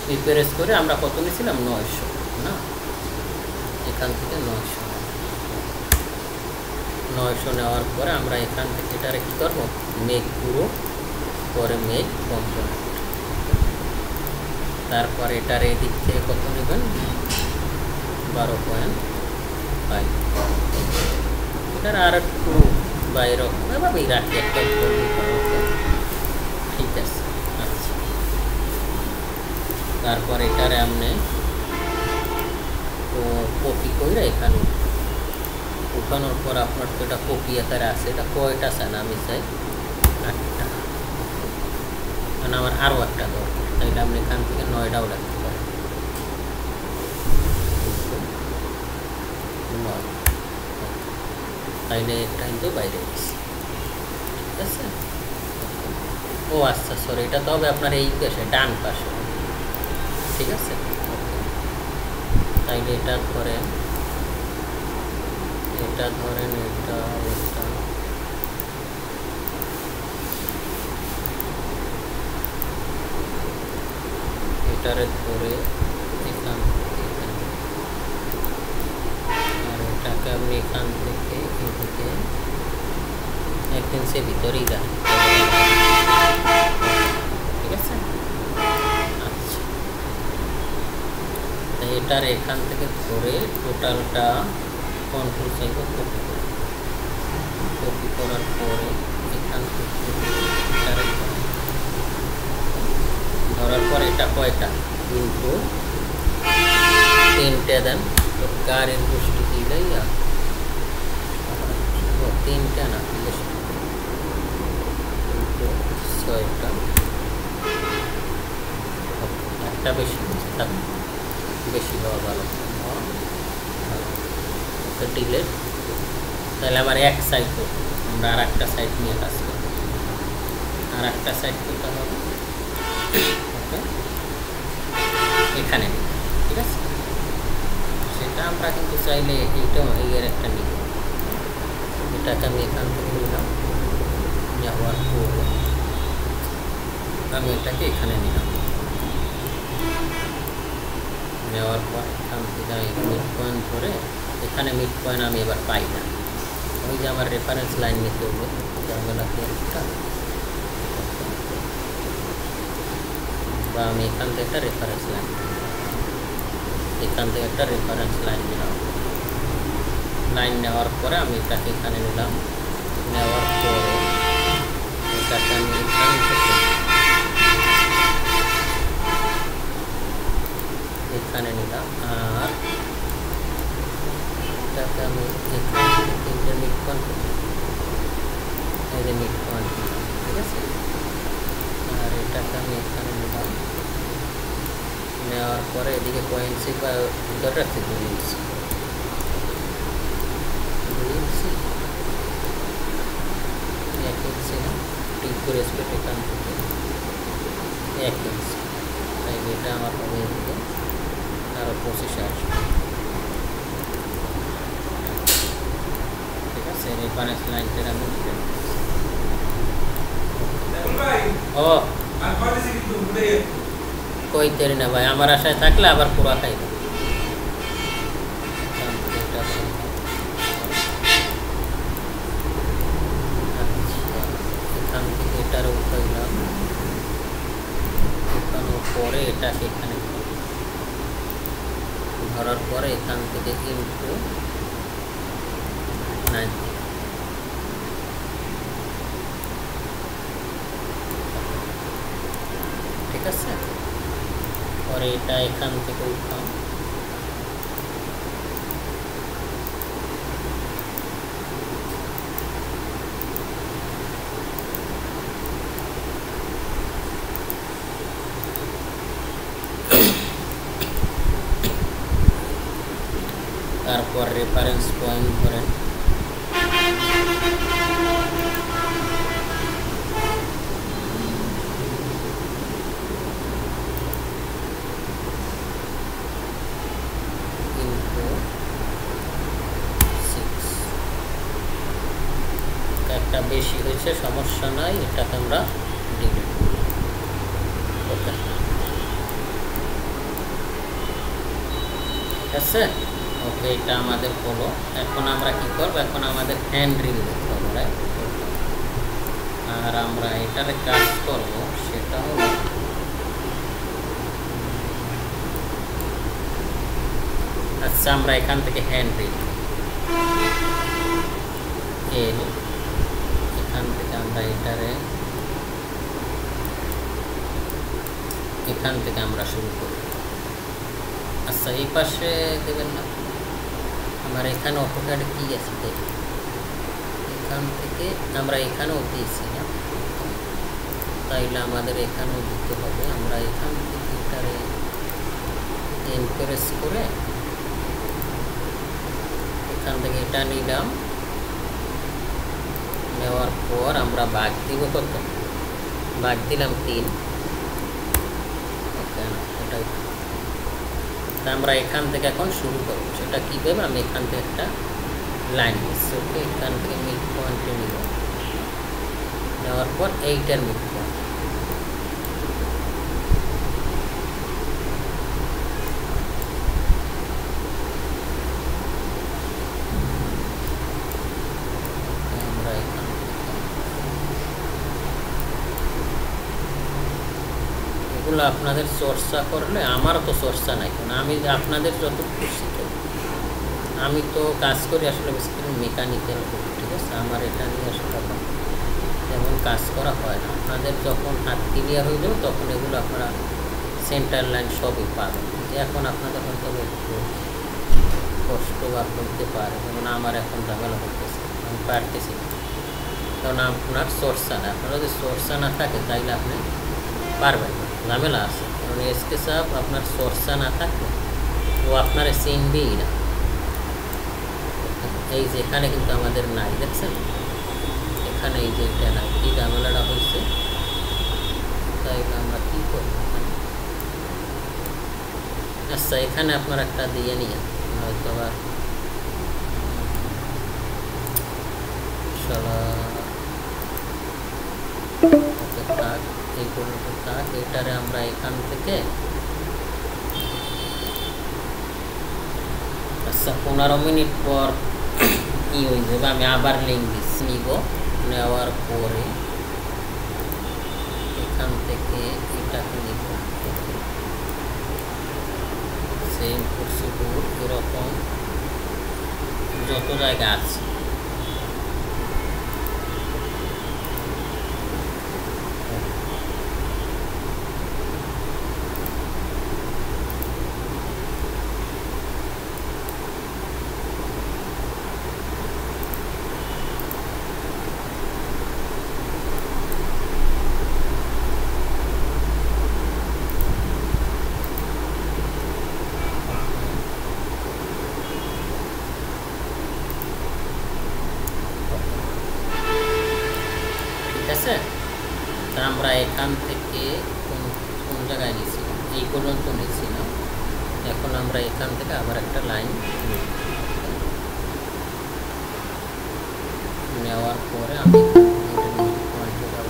প্রিপেরেস করে আমরা কত নিয়েছিলাম? 900 না, এখান থেকে 900 নেওয়ার পরে আমরা এখান থেকে এটারে কী করবো? মেক পুরো, পরে মেক কম্পোনেন্ট। তারপর এটার এদিক থেকে কত নেবেন? 12.5। এটার আর একটু বাইরে এভাবেই রাখি, একটা ঠিক আছে। আচ্ছা, তারপর এটারে আপনি কপি করে এখানে উঠানোর পর আপনার তো এটা কপি আকারে আছে। এটা কয়টা চান? আমি চাই 8টা, মানে আমার আরও একটা দরকার, তাইলে আপনি এখান থেকে 9টাও রাখতে পারেন। 9, তাইলে একটা কিন্তু বাইরে গেছে, ঠিক আছে। ও আচ্ছা সরি, এটা তো হবে আপনার এই পাশে, ডান পাশে, ঠিক আছে। তাইলে এটা ধরেন, এটা ধরেন, এটা এটা এটারে ধরে এখান থেকে, আর এটাকে আপনি এখান থেকে এদিকে 1 ইঞ্চি ভিতরেই রাখেন, ঠিক আছে। আচ্ছা, এটার এখান থেকে ধরে টোটালটা কন্ট্রোল চাইব কপি করে, কপি করার পরে এখান থেকে এটারে ধরার পর এটা কয়টা? কিন্তু 3টে দেন, তো গাড়ির গোষ্ঠী দিলেই 3টে না, কয়েকটা একটা বেশি থাক, বেশি হওয়া ভালো। ডিলেট, তাহলে আমার এক সাইড করবো, আমরা আর একটা সাইড নিয়ে কাজ করবো। আর একটা সাইড করতে হবে ওকে এখানে, ঠিক আছে? সেটা আমরা কিন্তু চাইলে এইটা এর একটা নিব, এটাকে আমি এখান থেকে নিলাম, নেওয়ার পর আমি এটাকে এখানে নিলাম, নেওয়ার পর এখান থেকে আমি মিড পয়েন্ট ধরে, এখানে মিড পয়েন্ট আমি এবার পাই না, ওই যে আমার রেফারেন্স লাইন নিতে হবে, একটা বা আমি এখান থেকে একটা রেফারেন্স লাইন, এখান থেকে একটা রেফারেন্স লাইন নিলাম, লাইন নেওয়ার পরে আমি এটাকে এখানে নিলাম, নেওয়ার পরে এটাকে আমি এখান থেকে এখানে নিলাম, আর এটাকে আমি এখান থেকে মিড পয়েন্ট, এই যে মিড পয়েন্ট নিলাম, ঠিক আছে? আর এটাকে আমি এখানে নিলাম, নেওয়ার পরে এদিকে কোয়েন্সি বা ভিতরে রাখছি 2 ইঞ্চি, 1 ইঞ্চি না, ঠিক করে স্পেট এখান থেকে 1 ইঞ্চি, তাই এটা আমার হবে এদিকে আরও 25 আসবে, ঠিক আছে? রেফারেন্স লাইনটা আমি ও কই তেরি না ভাই, আমার আশায় থাকলে আবার পুরা খাইব। এখান থেকে এটার উঠাইলাম, উঠানোর পরে এটা সেখানে ধরার পরে এখান থেকে ইনটু 9, ঠিক আছে? পরে এটা এখান থেকে উঠাম, তারপর রেফারেন্স পয়েন্ট ধরেন একটা বেশি হয়েছে, সমস্যা নাই, এটাকে আমরা ডিলিট করব, ওকে ঠিক আছে? ওকে, এটা আমাদের হলো। এখন আমরা কি করব, এখন আমাদের হ্যান্ড রিল দেখতে হবে, আর আমরা এটারে কাজ করব, সেটা হলো আচ্ছা আমরা এখান থেকে হ্যান্ড রিল এখান থেকে আমরা এটারে এখান থেকে আমরা শুরু করব। আচ্ছা এই পাশে দেবেন না, আমার এখানে অটোক্যাড কি আছে দেখি, এখান থেকে আমরা এখানেও দিয়েছি না, তাইলে আমাদের এখানেও দিতে হবে। আমরা এখান থেকে এটারে এনপ্রেস করে এখান থেকে এটা নিলাম, নেওয়ার পর আমরা ভাগ দিব কত, ভাগ দিলাম 3, ওকে এটাই। আমরা এখান থেকে এখন শুরু করব, সেটা কীভাবে, আমি এখান থেকে একটা লাইন নিচ্ছি, ওকে এখান থেকে মিড পয়েন্টে নিব, নেওয়ার পর এইটার মিড পয়েন্ট, আমরা এখান এগুলো আপনাদের চর্চা করলে, আমারও তো চর্চা নাই, কারণ আমি আপনাদের যতটুকু শিখে, আমি তো কাজ করি আসলে বেসিক্যালি মেকানিক্যাল, ঠিক আছে? আমার এটা নিয়ে আসলে তেমন কাজ করা হয় না। আপনাদের যখন হাত ক্লিয়ার হয়ে যাবে তখন এগুলো আপনারা সেন্টার লাইন সবই পাবেন। এখন আপনাদের হয়তো একটু কষ্ট বা করতে পারে, যেমন আমার এখন ঝামেলা করতেছে, আমি পারতেছি না। কারণ আপনার সোর্সা না, আপনার যদি সোর্সা না থাকে তাইলে আপনি পারবেন না, ঝামেলা আছে। কারণ স্কেচআপ আপনার সোর্সা না থাকলে ও আপনার চিনবেই না। এই যে এখানে কিন্তু আমাদের নাই, দেখছেন এখানে এই যে এটা নাই, কি ঝামেলাটা হয়েছে, তাইলে আমরা কী করবো? আচ্ছা এখানে আপনার একটা দিয়ে নিয়ে হয়তো আবার থাক, এই পর্যন্ত থাক। এটারে আমরা এখান থেকে আচ্ছা 15 মিনিট পর কি হয়ে যাবে, আমি আবার লিঙ্ক দিচ্ছি, নিব, নেওয়ার পরে এখান থেকে এটাকে নিব, সেম প্রসিডিউর এরকম যত জায়গা আছে তা আমরা এখান থেকে কোন জায়গায় নিয়েছিলাম, এই পর্যন্ত নিয়েছিলাম। এখন আমরা এখান থেকে আবার একটা লাইন নেওয়ার পরে আমি পয়েন্টে যাব,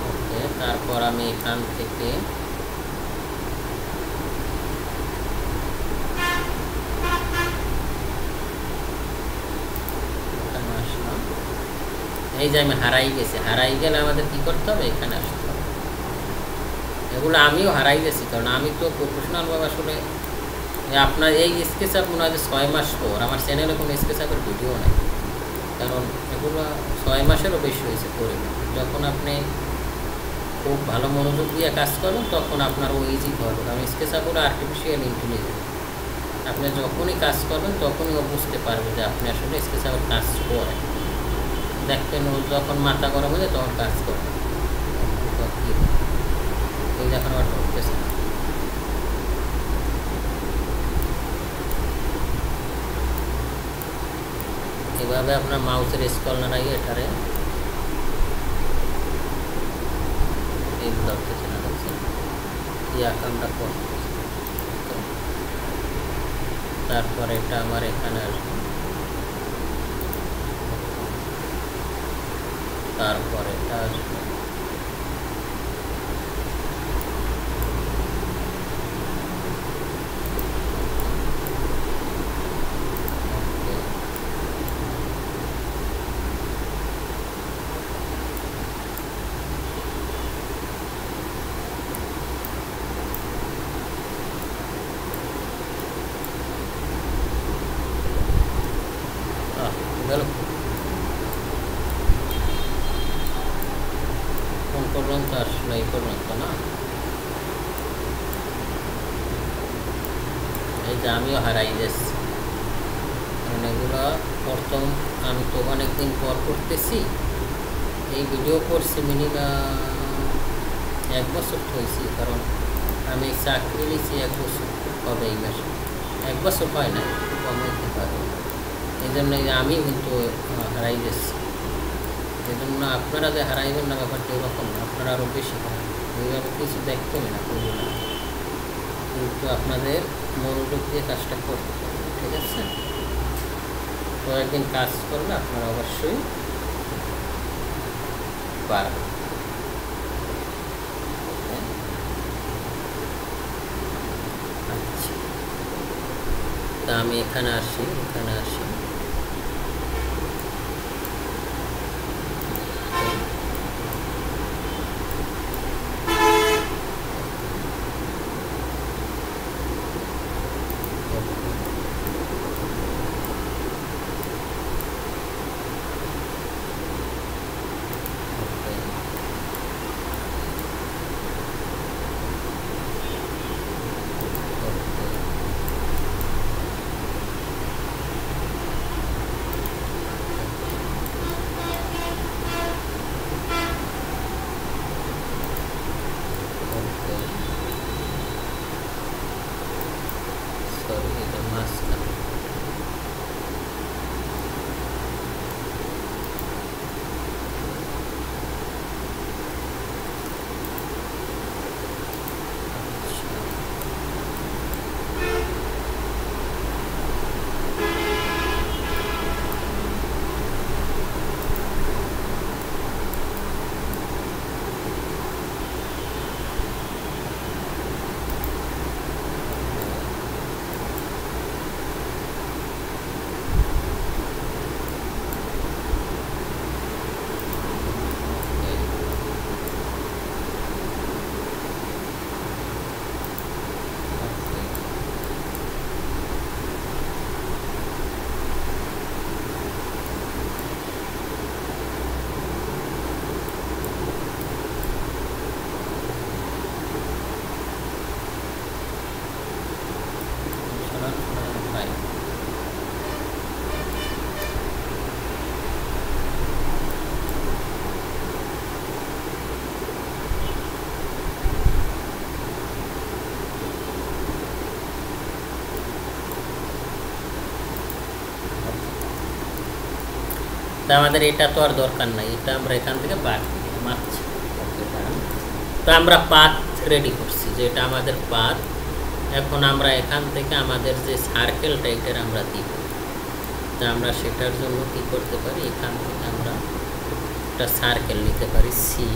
ওকে। তারপর আমি এখান থেকে এই যে আমি হারাই গেছি, হারাই গেলে আমাদের কি করতে হবে, এখানে আসতে হবে। এগুলো আমিও হারাই গেছি, কারণ আমি তো প্রফেশনালভাবে আসলে আপনার এই স্কেচআপ মনে হয় যে 6 মাস পর, আমার চ্যানেলে কোনো স্কেচআপের ভিডিও নেই, কারণ এগুলো 6 মাসেরও বেশি হয়েছে করে। যখন আপনি খুব ভালো মনোযোগ দিয়ে কাজ করবেন তখন আপনার ও ইজি হবে, কারণ স্কেচআপ হলো আর্টিফিশিয়াল ইন্টেলিজেন্স। আপনি যখনই কাজ করবেন তখনই ও বুঝতে পারবে যে আপনি আসলে স্কেচআপের কাজ করেন। দেখবেন ও যখন মাথা গরম হয়ে যায় তখন কাজ করে, এই যখন আবার ঢুকতেছে না। এভাবে আপনার মাউসের স্ক্রল নাড়াইয়ে এটারে এই ধরতেছে না, দেখছেন কি আকামটা করতেছে। তারপরে এটা আমার এখানে আসবে, তারপরে এটা আসবে, কোন পর্যন্ত আসলো, এই পর্যন্ত না। এই যে আমিও হারাই যাচ্ছি, কারণ এগুলো প্রথম আমি তো অনেকদিন পর করতেছি, এই ভিডিও করছি মিনিমাম 1 বছর হয়েছি, কারণ আমি চাকরি নিয়েছি 1 বছর হবে এই মাসে, 1 বছর হয় না, কম হইতে পারে। এই জন্য আমি কিন্তু হারাই যাচ্ছি। এই জন্য আপনারা যে হারাইবেন না ব্যাপারটা এরকম না, আপনারা আরও বেশি হারান, এইভাবে কিছু দেখতেন না করবো না, কিন্তু আপনাদের মনোযোগ দিয়ে কাজটা করতে হবে, ঠিক আছে? তো একদিন কাজ করলে আপনারা অবশ্যই পারবেন। আচ্ছা, তা আমি এখানে আসি, তা আমাদের এটা তো আর দরকার নাই, এটা আমরা এখান থেকে বাদ দিলাম। আচ্ছা তো আমরা পাথ রেডি করছি, যে এটা আমাদের পাথ। এখন আমরা এখান থেকে আমাদের যে সার্কেলটা এটার আমরা দিব, তা আমরা সেটার জন্য কি করতে পারি, এখান থেকে আমরা একটা সার্কেল নিতে পারি সি।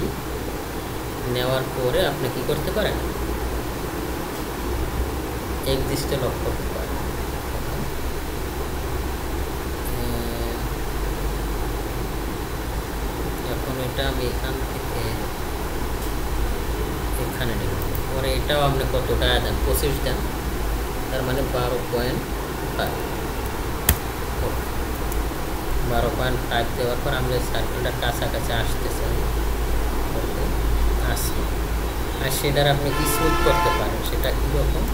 নেওয়ার পরে আপনি কি করতে পারেন, এক্সিস্টে লক করতে পারেন। এখন এটা আমি এখান থেকে এখানে নেব, পরে এটাও আপনি কত টাকা দেন, 25 দেন, তার মানে 12.5 দেওয়ার পর আমরা সার্কেলটার কাছাকাছি আসতে চাই, আসলো। আর সেটার আপনি স্মুথ করতে পারেন, সেটা কীরকম,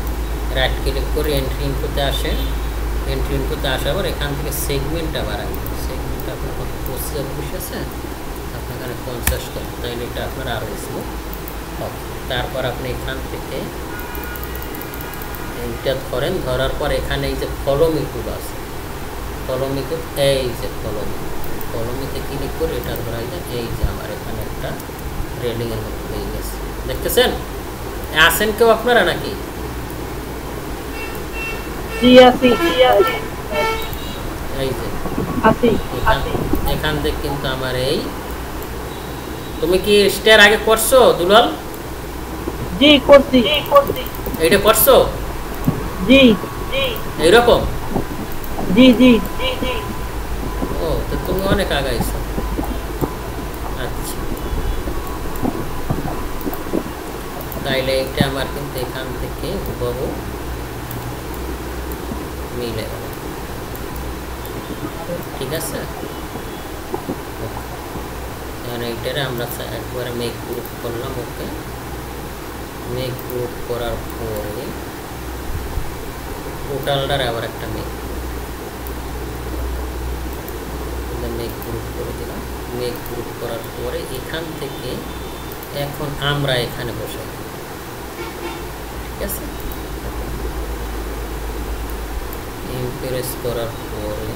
রাইট ক্লিক করে এন্ট্রি ইনপুটে আসেন। এন্ট্রি ইনপুটে আসার পর এখান থেকে সেগমেন্টটা বাড়ান, সেগমেন্টটা আপনার কত 25 আছে, আপনার এখানে 50 করেন, তাইলে এটা আপনার আরও স্মুথ হবে। তারপর আপনি এখান থেকে এইটা ধরেন, ধরার পর এখানে এই যে ফলোমি টুল আছে, ফলোমি টুল, এই যে ফলোমিতে ক্লিক করে এটা ধরা যায়, এই যে আমার এখানে একটা রেলিংয়ের মতো হয়ে গেছে, দেখতেছেন? আসেন কেউ আপনারা নাকি? এই যে এখান থেকে কিন্তু আমার এই, তুমি কি স্টেয়ার আগে করছো দুলাল? জি করছি। এইটা করছো? জি এইরকম? জি জি ও তো তুমি অনেক আগাইছো। আচ্ছা তাইলে এটা আমার কিন্তু এখান থেকে হুবহু মিলে গেল, ঠিক আছে? এইটারে আমরা একবারে মেক গ্রুপ করলাম। ওকে, মেক গ্রুপ করার পরে টোটালটার আবার একটা মেক গ্রুপ করে দিলাম। মেক গ্রুপ করার পরে এখান থেকে এখন আমরা এখানে বসাই, ঠিক আছে? ইমপ্রেস করার পরে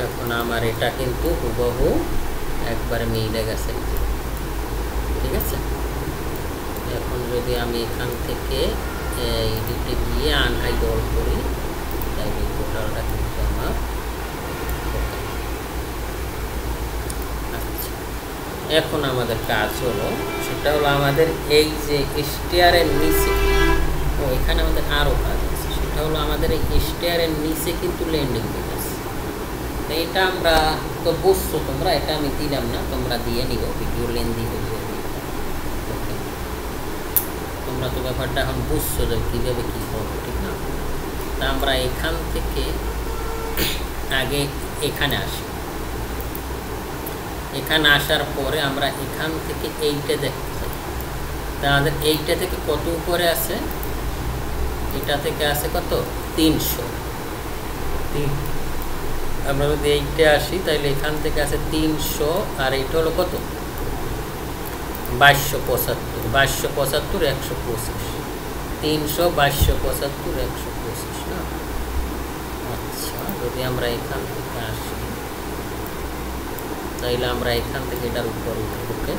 এখন আমার এটা কিন্তু হুবহু একবারে মিলে গেছে, ঠিক আছে? এখন যদি আমি এখান থেকে এডিটে গিয়ে আনহাইড অল করি, তাহলে টোটালটা কিন্তু আমার। আচ্ছা এখন আমাদের কাজ হলো, সেটা হলো আমাদের এই যে স্টেয়ারের নিচে, ও এখানে আমাদের আরও কাজ আছে, সেটা হলো আমাদের এই স্টেয়ারের নিচে কিন্তু ল্যান্ডিং পেজ আছে। এটা আমরা তো বুঝছো তোমরা, এটা আমি দিলাম না, তোমরা দিয়ে নিব, ভিডিও লেন্দি হয়ে যাবে। ওকে, তোমরা তো ব্যাপারটা এখন বুঝছো যে কীভাবে কী হবে, ঠিক না? তা আমরা এখান থেকে আগে এখানে আসি, এখানে আসার পরে আমরা এখান থেকে এইটা দেখতে চাই। তা আমাদের এইটা থেকে কত উপরে আছে, এটা থেকে আছে কত 300। আমরা যদি এইটা আসি তাহলে এখান থেকে আছে 300, আর এইটা হলো কত 2275, 125 300 2275 125 না? আচ্ছা যদি আমরা এখান থেকে আসি তাইলে আমরা এখান থেকে এটার উপর উঠে, ওকে?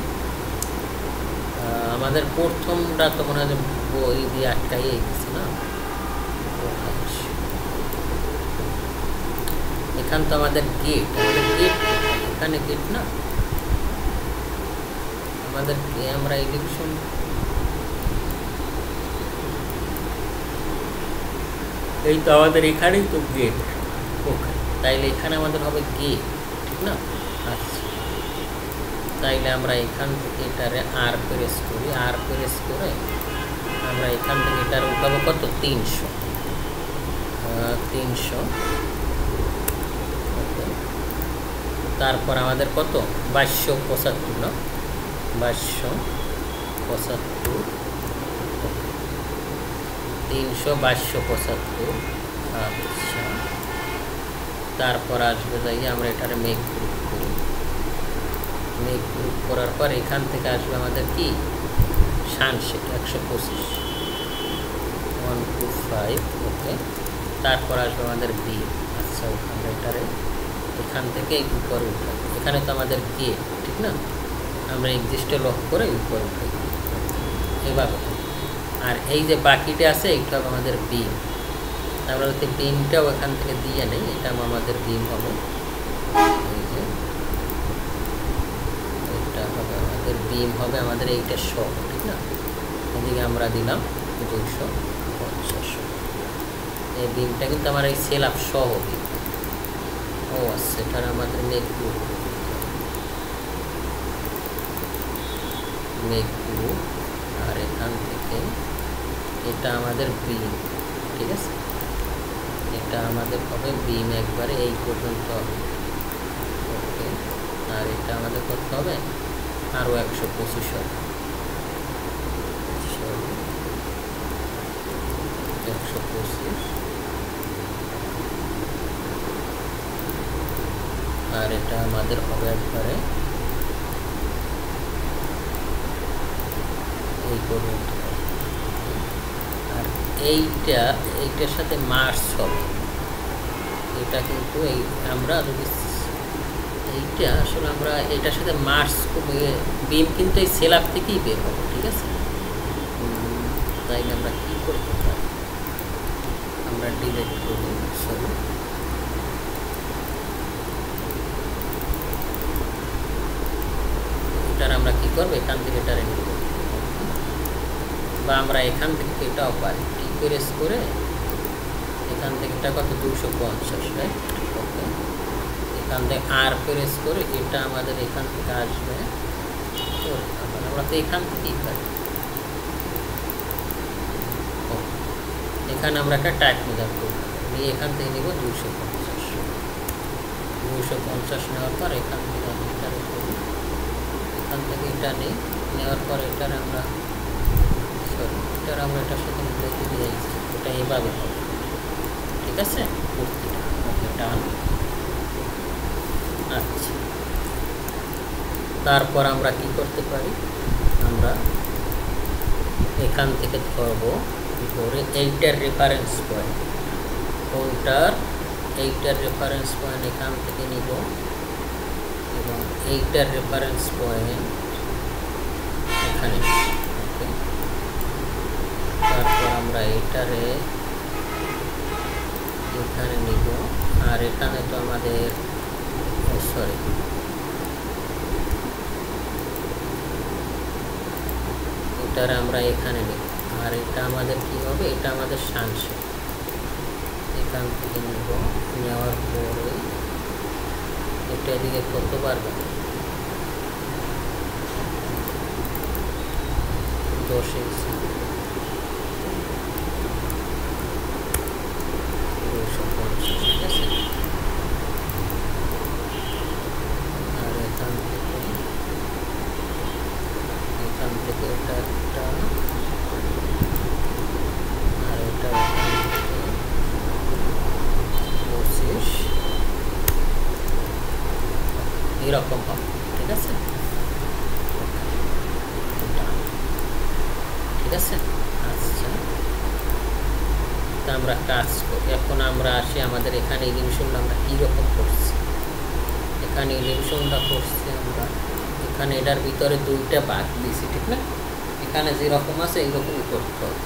আমাদের প্রথমটা তো মনে হয় যে বই দিয়ে আটকাইয়ে গেছে না? এখান তো আমাদের গেট, এখানে গেট না আমাদের, আমরা ইলেকশন এই তো আমাদের এখানেই তো গেট। ওকে, তাইলে এখানে আমাদের হবে গেট, ঠিক না? আচ্ছা তাইলে আমরা এখান থেকে এটারে আর প্রেস করি, আর প্রেস করে আমরা এখান থেকে এটার উঠাবো কত 300। তারপর আমাদের কত 2275 না? 2275, 300 2275। আচ্ছা তারপর আসবে যাই আমরা এটারে মেক গ্রুপ করি, মেঘ গ্রুপ করার পর এখান থেকে আসবে আমাদের কি সানসেট 125 125 ওকে। তারপর আসবে আমাদের বি। আচ্ছা আমরা এটারে এখান থেকে উপরে উঠাই, এখানে তো আমাদের গেট ঠিক না, আমরা এক্সিস্টে লক করে উপরে উঠাই এভাবে। আর এই যে বাকিটা আছে এইটা হবে আমাদের বিম, আমরা যদি বিমটাও এখান থেকে দিয়ে নেই এটা আমাদের বিম হবে। এই যে এটা হবে আমাদের বিম হবে আমাদের এইটা সহ ঠিক না, এদিকে আমরা দিলাম 250। এই বিমটা কিন্তু আমার এই সেল আপ সহ বিম। ও আচ্ছা এটার আমাদের মেঘ গ্রুপ আর এখান থেকে এটা আমাদের বিম ঠিক আছে, এটা আমাদের হবে বিম একবারে এই পর্যন্ত ওকে। আর এটা আমাদের করতে হবে আরও 125 হবে, 125। আর এটা আমাদের হবে একবারে এই পর্যন্ত। আর এইটার সাথে মার্চ হবে, এটা কিন্তু এই আমরা যদি এইটা আসলে আমরা এটার সাথে মার্চ বিম কিন্তু এই সেল আপ থেকেই বের হবে ঠিক আছে। তাইলে আমরা কি করতে পারি, আমরা ডিলেট করি সরি এটার আমরা কি করবো এখান থেকে এটারে নিব, বা আমরা এখান থেকে এটাও পাই টি প্রেস করে এখান থেকে এটা কত 250 রাইট ওকে। এখান থেকে আর প্রেস করে এটা আমাদের এখান থেকে আসবে, আমরা তো এখান থেকেই পাই। এখানে আমরা একটা টাইপ মেজার করব, নিয়ে এখান থেকে নিব 250 নেওয়ার পর এখান থেকে আমি এটার করি, এখান থেকে এটা নিই, নেওয়ার পর এটার আমরা এটার আমরা এটার সাথে মিলে দিয়ে যাচ্ছি, এটা এভাবে হবে ঠিক আছে কুর্তিটা ওকে ডান। আচ্ছা তারপর আমরা কি করতে পারি, আমরা এখান থেকে ধরবো, ধরে এইটার রেফারেন্স পয়েন্ট কোনটার, এইটার রেফারেন্স পয়েন্ট এখান থেকে নিব এবং এইটার রেফারেন্স পয়েন্ট এখানে ওকে। তারপর আমরা এইটারে এখানে নিব, আর এখানে তো আমাদের সরি এটারে আমরা এখানে নিব, আর এটা আমাদের কি হবে, এটা আমাদের সানসেট এখান থেকে নিব, নেওয়ার পরে এটা এদিকে করতে পারবে 10 ইঞ্চি 250 ঠিক আছে। আর এখান থেকে এটা একটা, আর এটা এরকম হবে ঠিক আছে ঠিক আছে। আচ্ছা তা আমরা কাজ করি, এখন আমরা আসি আমাদের এখানে এলিভেশনটা আমরা কীরকম করছি, এখানে এলিভেশনটা করছি আমরা এখানে এটার ভিতরে দুইটা ভাগ দিছি ঠিক না, এখানে যেরকম আছে এইরকমই করতে হবে।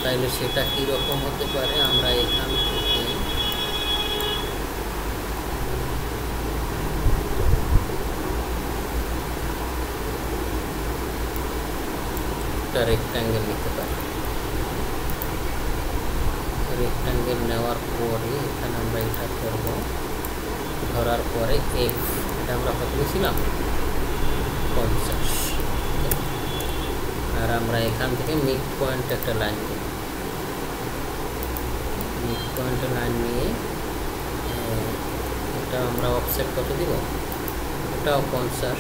তাইলে সেটা কীরকম হতে পারে, আমরা এখান থেকে একটা রেক্ট্যাঙ্গেল নিতে পারি, রেক্ট্যাঙ্গেল নেওয়ার পরে এখানে আমরা এটা করব, ধরার পরে এফ এটা আমরা কত দিয়েছিলাম 50। আর আমরা এখান থেকে মিড পয়েন্ট একটা লাইন দেব, মিড পয়েন্টে লাইন নিয়ে এটা আমরা অফসেট কত দিব, এটাও 50।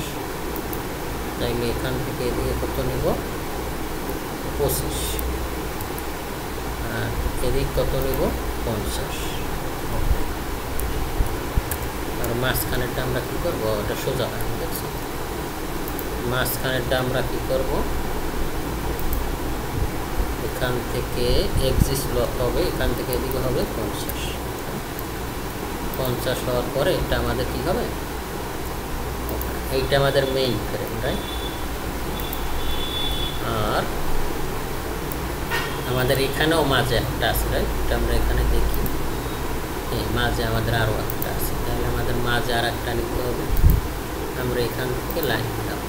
তাইলে এখান থেকে এদিকে কত নিব 25, আর এদিক কত নিব 50। আর মাঝখানেরটা আমরা কী করবো, ওটা সোজা হয় দেখছি মাঝখানেরটা আমরা কি করব, এখান থেকে এক্সিস লক হবে, এখান থেকে এদিকে হবে 50 হওয়ার পরে এটা আমাদের কি হবে, এইটা আমাদের মেইন ফ্রেম, রাইট। আর আমাদের এখানেও মাঝে একটা আছে, রাইট। এটা আমরা এখানে দেখি, হ্যাঁ মাঝে আমাদের আরও একটা আছে, তাহলে আমাদের মাঝে আর একটা নিতে হবে। আমরা এখান থেকে লাইন নেব,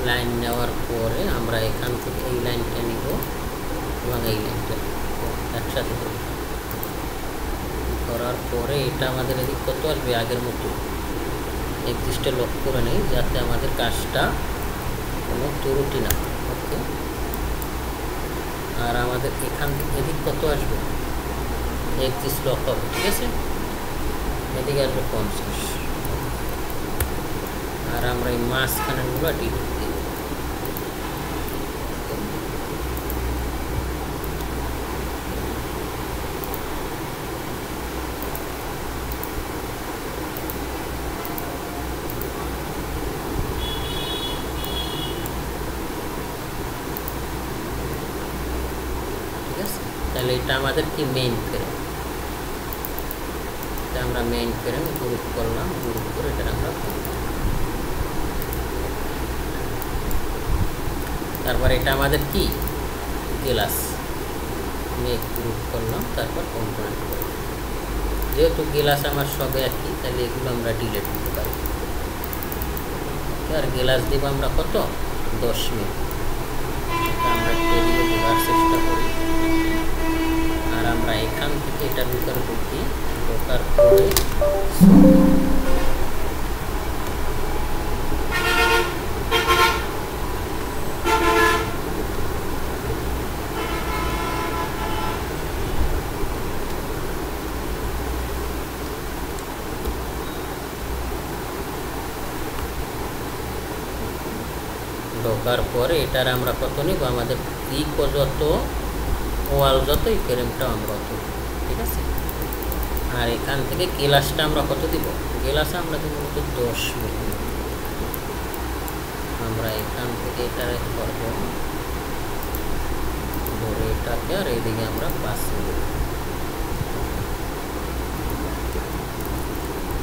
লাইন নেওয়ার পরে আমরা এখান থেকে এই লাইনটা নিব এবং এই লাইনটা একসাথে করব। করার পরে এটা আমাদের এদিক কত আসবে, আগের মতো এক্সিস্টে লক করে নেই, যাতে আমাদের কাজটা কোনো ত্রুটি না। ওকে, আর আমাদের এখান থেকে এদিক কত আসবে, এক্সিস্ট লক হবে, ঠিক আছে। এদিকে আসবে 50, আর আমরা এই মাঝখানেরগুলো ডিলিট দিই। তাহলে এটা আমাদের কি মেইন ফ্রেম, আমরা মেইন ফ্রেম গ্রুপ করলাম, গ্রুপ করে এটা আমরা তারপর এটা আমাদের কি গ্লাস, মেক গ্রুপ করলাম, তারপর কম্পোনেন্ট করলাম। যেহেতু গ্লাস আমার সবে একই, তাহলে এগুলো আমরা ডিলিট দিতে পারি। আর গ্লাস দিব আমরা কত, 10 মিনিট। আমরা টেবিলে ঢোকার চেষ্টা করি, আর আমরা এখান থেকে এটার ভিতরে ঢুকি, ঢোকার পরে ঢোকার পরে এটার আমরা কত নিব, আমাদের দিক যত, ওয়াল যত, এই ফ্রেমটা আমরা কত, ঠিক আছে। আর এখান থেকে গ্লাসটা আমরা কত দিব, গ্লাসে আমরা দিব 10 মিনিট। আমরা এখান থেকে এটা করব ধরে এটাকে, আর এইদিকে আমরা 5 মিনিট।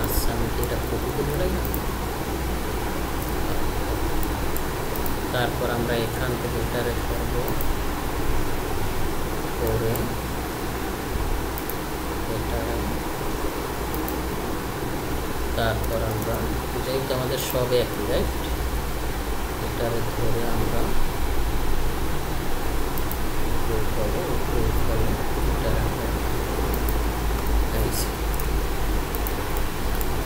আচ্ছা, আমি কি এটা কপি করে রাখি না, তারপর আমরা এখান থেকে এটারে করব করে এটারে, তারপর আমরা যেহেতু আমাদের সবে একই, রাইট, এটারে ধরে আমরা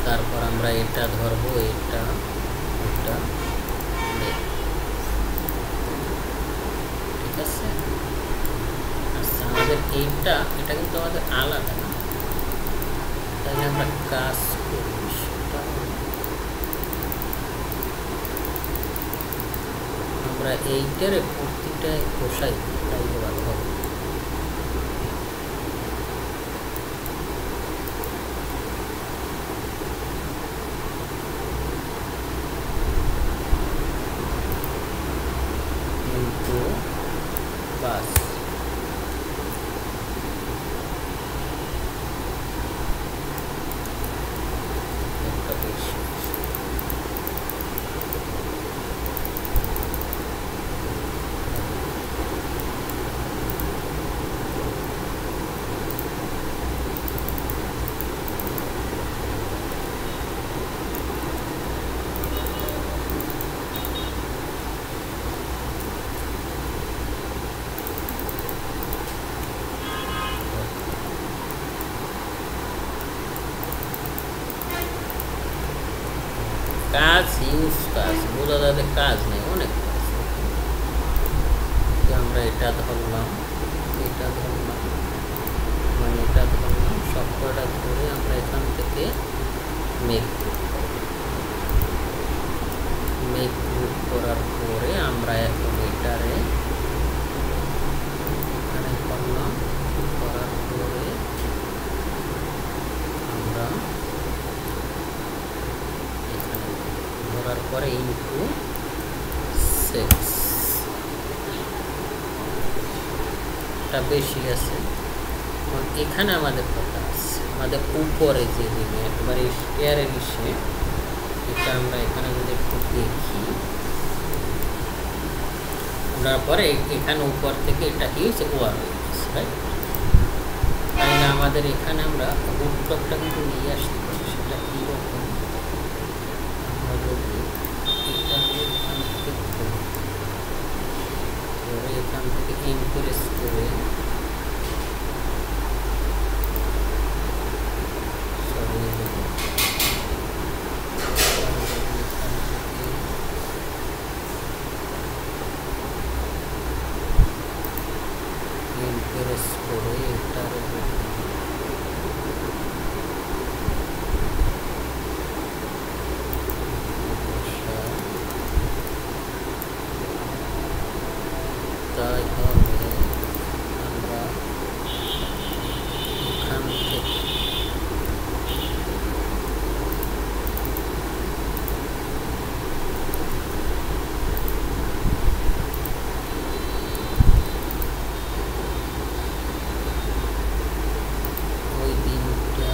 তারপর আমরা এটা ধরবো, এটা এটা ঠিক আছে। আচ্ছা, আমাদের এটা কিন্তু আমাদের আলাদা না, তাহলে আমরা কাজ করি সেটা, আমরা এইটারে প্রতিটায় বসাই, তাইলে ভালো হবে। কিন্তু বাস একটা বেশি কাজ, ইউজ কাজ, বোঝা যাবে কাজ নেই, অনেক কাজ। আমরা এটা ধরলাম, এটা ধরলাম, মানে এটা ধরলাম, সবকটা ধরে আমরা এখান থেকে মেক গ্রুপ করার পরে আমরা এখন এটারে এখানে করলাম, করার পরে আমরা ধরার টা বেশি আছে। এখানে আমাদের কথা আছে, আমাদের উপরে যে দিকে একবারে স্কয়ারের নিচে, এটা আমরা এখানে যদি একটু দেখি, তারপরে এখানে উপর থেকে এটা কি হয়েছে, ওয়ার হয়ে গেছে, রাইট? তাই না আমাদের এখানে আমরা রুটটপটা কিন্তু নিয়ে আসতে পারি। সেটা কীরকম, আমরা যদি এটা এখান থেকে এখান থেকে ইনক্রিজ করে তাই হবে আমরা এখান থেকে ওই দিনটা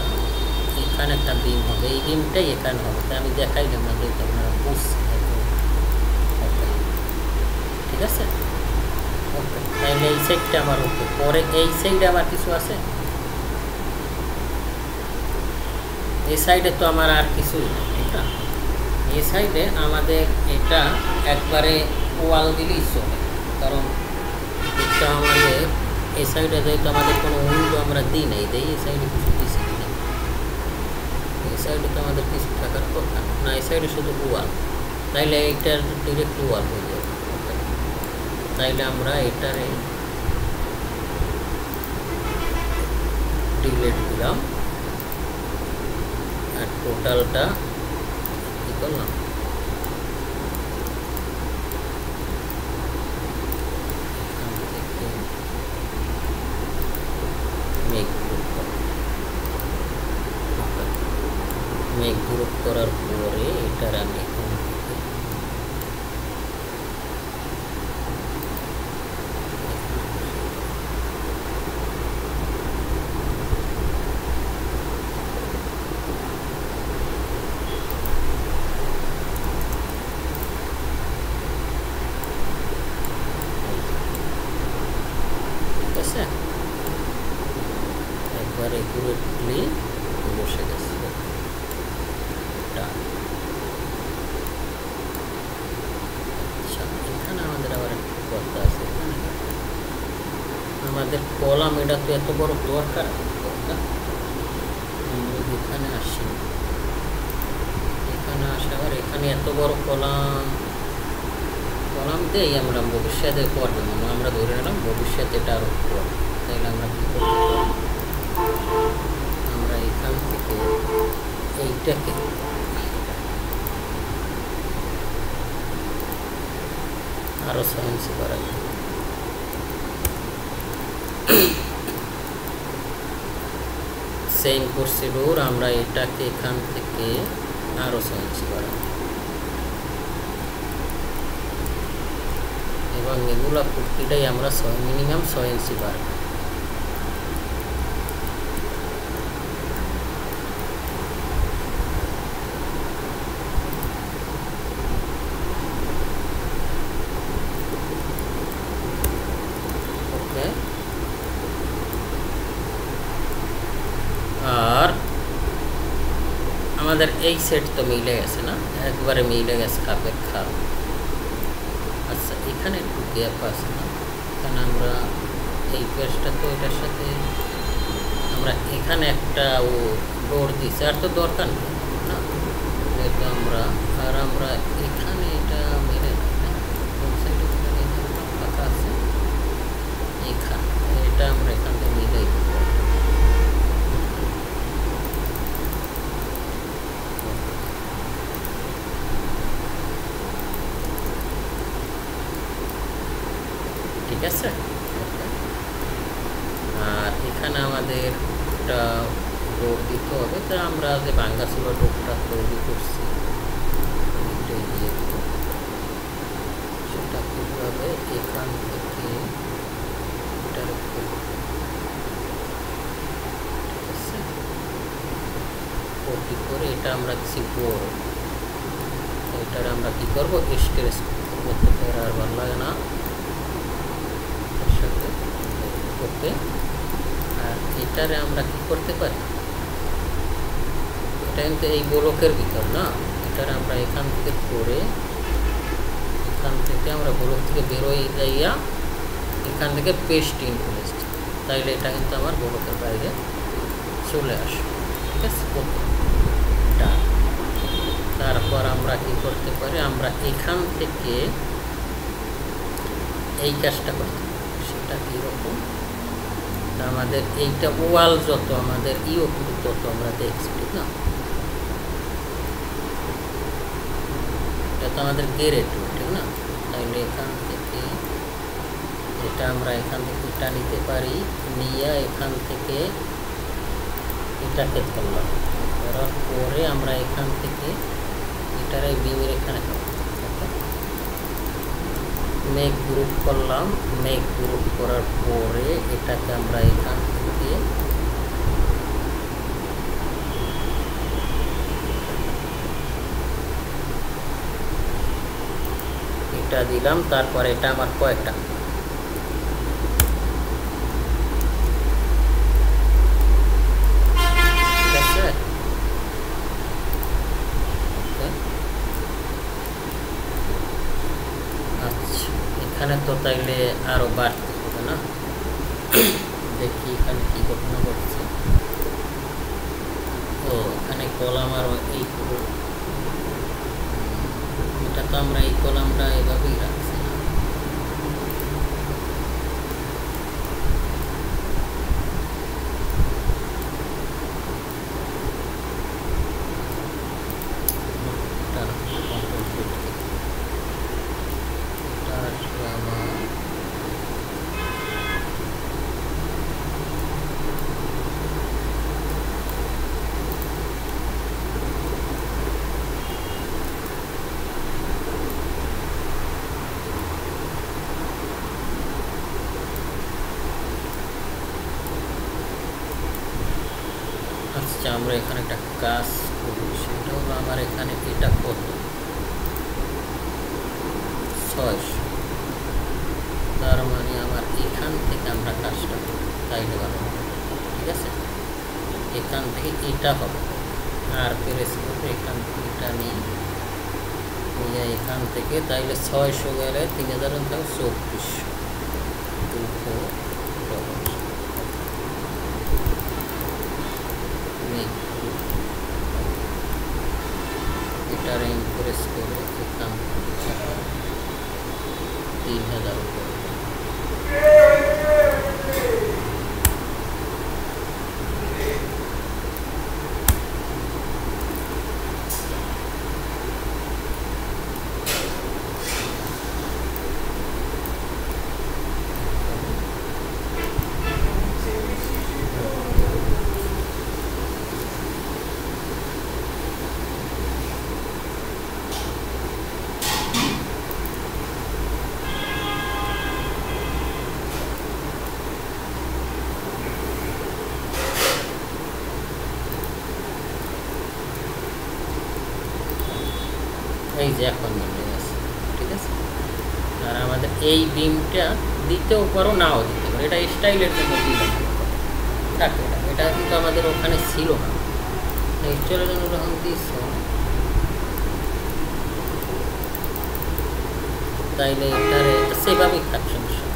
এখানে একটা দিন হবে, এই দিনটাই এখানে হবে। তাই আমি দেখাইলাম না, যেহেতু আপনারা বুঝছেন। ঠিক আছে, ওকে। তাইলে এই সাইডটা আমার ওকে। পরে এই সাইডে আমার কিছু আছে, এই সাইডে তো আমার আর কিছুই নেই, ঠিক না? এই সাইডে আমাদের এটা একবারে ওয়াল দিলেই চলে, কারণ এটা আমাদের এই সাইডে যেহেতু আমাদের কোনো উইন্ডো আমরা দিই নাই, দেই এই সাইডে কিছু দিচ্ছি কিনা, এই সাইডে তো আমাদের কিছু থাকার কথা না, এই সাইডে শুধু ওয়াল। তাইলে এইটার ডিরেক্ট ওয়াল হয়ে যাবে। তাইলে আমরা এটারে ডিলেট দিলাম, আর টোটালটা কি করলাম, মেঘ গ্রুপ করার পরে এটার আমি এখান থেকে একবার একুরেটলি বসে গেছে। আচ্ছা, এখানে আমাদের আবার একটু কথা আছে। আমাদের কলাম এটা তো এত বড় দরকার, এখানে আসি, এখানে আসার এখানে এত বড় কলাম দেই আমরা ভবিষ্যতে করবো, আমরা ধরে নিলাম ভবিষ্যতে এটা আরো করবো। তাইলে আমরা কি করবো, আমরা এখান থেকে এইটাকে আরো 6 ইঞ্চি বাড়াই, সেম প্রসিডিউর আমরা এটাকে এখান থেকে আরো 6 ইঞ্চি বাড়াই, এবং এগুলা প্রতিটাই আমরা মিনিমাম 6 ইঞ্চি বাড়াই। আর আমাদের এই সেট তো মিলে গেছে না, একবারে মিলে গেছে খাপের খাপ। আচ্ছা, এখানে একটু গ্যাপ আছে না, এখানে আমরা এই পেজটা তো এটার সাথে আমরা এখানে একটা ও ডোর দিছি, আর তো দরকার নেই না, এটা আমরা আর আমরা এখানে এটা মেলে না, কোন সাইডে ফাঁকা আছে এখানে, এটা আমরা এখান থেকে মিলাই দেব। ঠিক আছে, আর এখানে আমাদের একটা ডোর দিতে হবে। তো আমরা যে ভাঙ্গাচুরা ডোরটা তৈরি করছি এটাই দিয়ে দেব, সেটা হবে এখান থেকে এটার উপর, ঠিক আছে, কপি করে এটা আমরা দিচ্ছি বড়, এটার আমরা কি করবো স্ট্রেস করতে পারি, আর ভালো লাগে না এর সাথে। ওকে, আর এটারে আমরা কি করতে পারি, এটা কিন্তু এই ব্লকের ভিতর না, এটারে আমরা এখান থেকে করে এখান থেকে আমরা ব্লক থেকে বেরোয় যাইয়া এখান থেকে পেস্ট ইন প্লেস, তাইলে এটা কিন্তু আমার ব্লকের বাইরে চলে আসে, ঠিক আছে। ওকে, তারপর আমরা কি করতে পারি, আমরা এখান থেকে এই কাজটা করতে পারি, সেটা কীরকম, আমাদের এইটা ওয়াল যত আমাদের কিন্তু তত আমরা দেখছি, ঠিক না, এটা তো আমাদের গেরে টু, ঠিক না, তাইলে এখান থেকে এটা আমরা এখান থেকে এটা নিতে পারি, নিয়ে এখান থেকে এটাকে ধরলাম, ধরার পরে আমরা এখান থেকে এটার এই বিমের এখানে মেক গ্রুপ করলাম, মেক গ্রুপ করার পরে এটাকে আমরা এখান থেকে এটা দিলাম, তারপরে এটা আমার কয়েকটা এখানে তো তাইলে আরো বাড়তে হবে না, দেখি এখানে কি ঘটনা ঘটছে। ও এখানে কলাম আর এই পুরো এটা তো আমরা এই কলামটা এভাবেই রাখছি না, আমরা এখানে একটা কাজ করি, সেটা হলো আমার এখানে এটা কত 600, তার মানে আমার এখান থেকে আমরা কাজটা করি, তাইলে ভালো হবে, ঠিক আছে। এখান থেকে এটা হবে, আর প্রেস করবে এখান থেকে এটা নিয়ে এখান থেকে, তাইলে 600 গেলে 3034, এটার ইনক্রিজ করে এখান থেকে 3000 উপরে, এই যে এখন মিলে গেছে, ঠিক আছে। আর আমাদের এই বিমটা দিতেও পারো, নাও দিতে পারো, এটা স্টাইলের জন্য দিলাম, থাকে এটা কিন্তু আমাদের ওখানে ছিল না, স্টাইলের জন্য যখন দিচ্ছ তাইলে এটারে সেভাবেই থাক, সমস্যা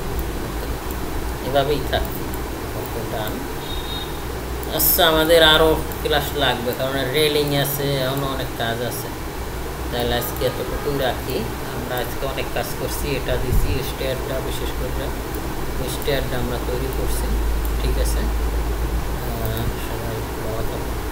এভাবেই থাক। ডান। আচ্ছা, আমাদের আরও ক্লাস লাগবে, কারণ রেলিং আছে, এখনও অনেক কাজ আছে, তাহলে আজকে এতটুকুই রাখি। আমরা আজকে অনেক কাজ করছি, এটা দিছি স্টেয়ারটা, বিশেষ করে স্টেয়ারটা আমরা তৈরি করছি, ঠিক আছে। সবাই ভালো থাকুন।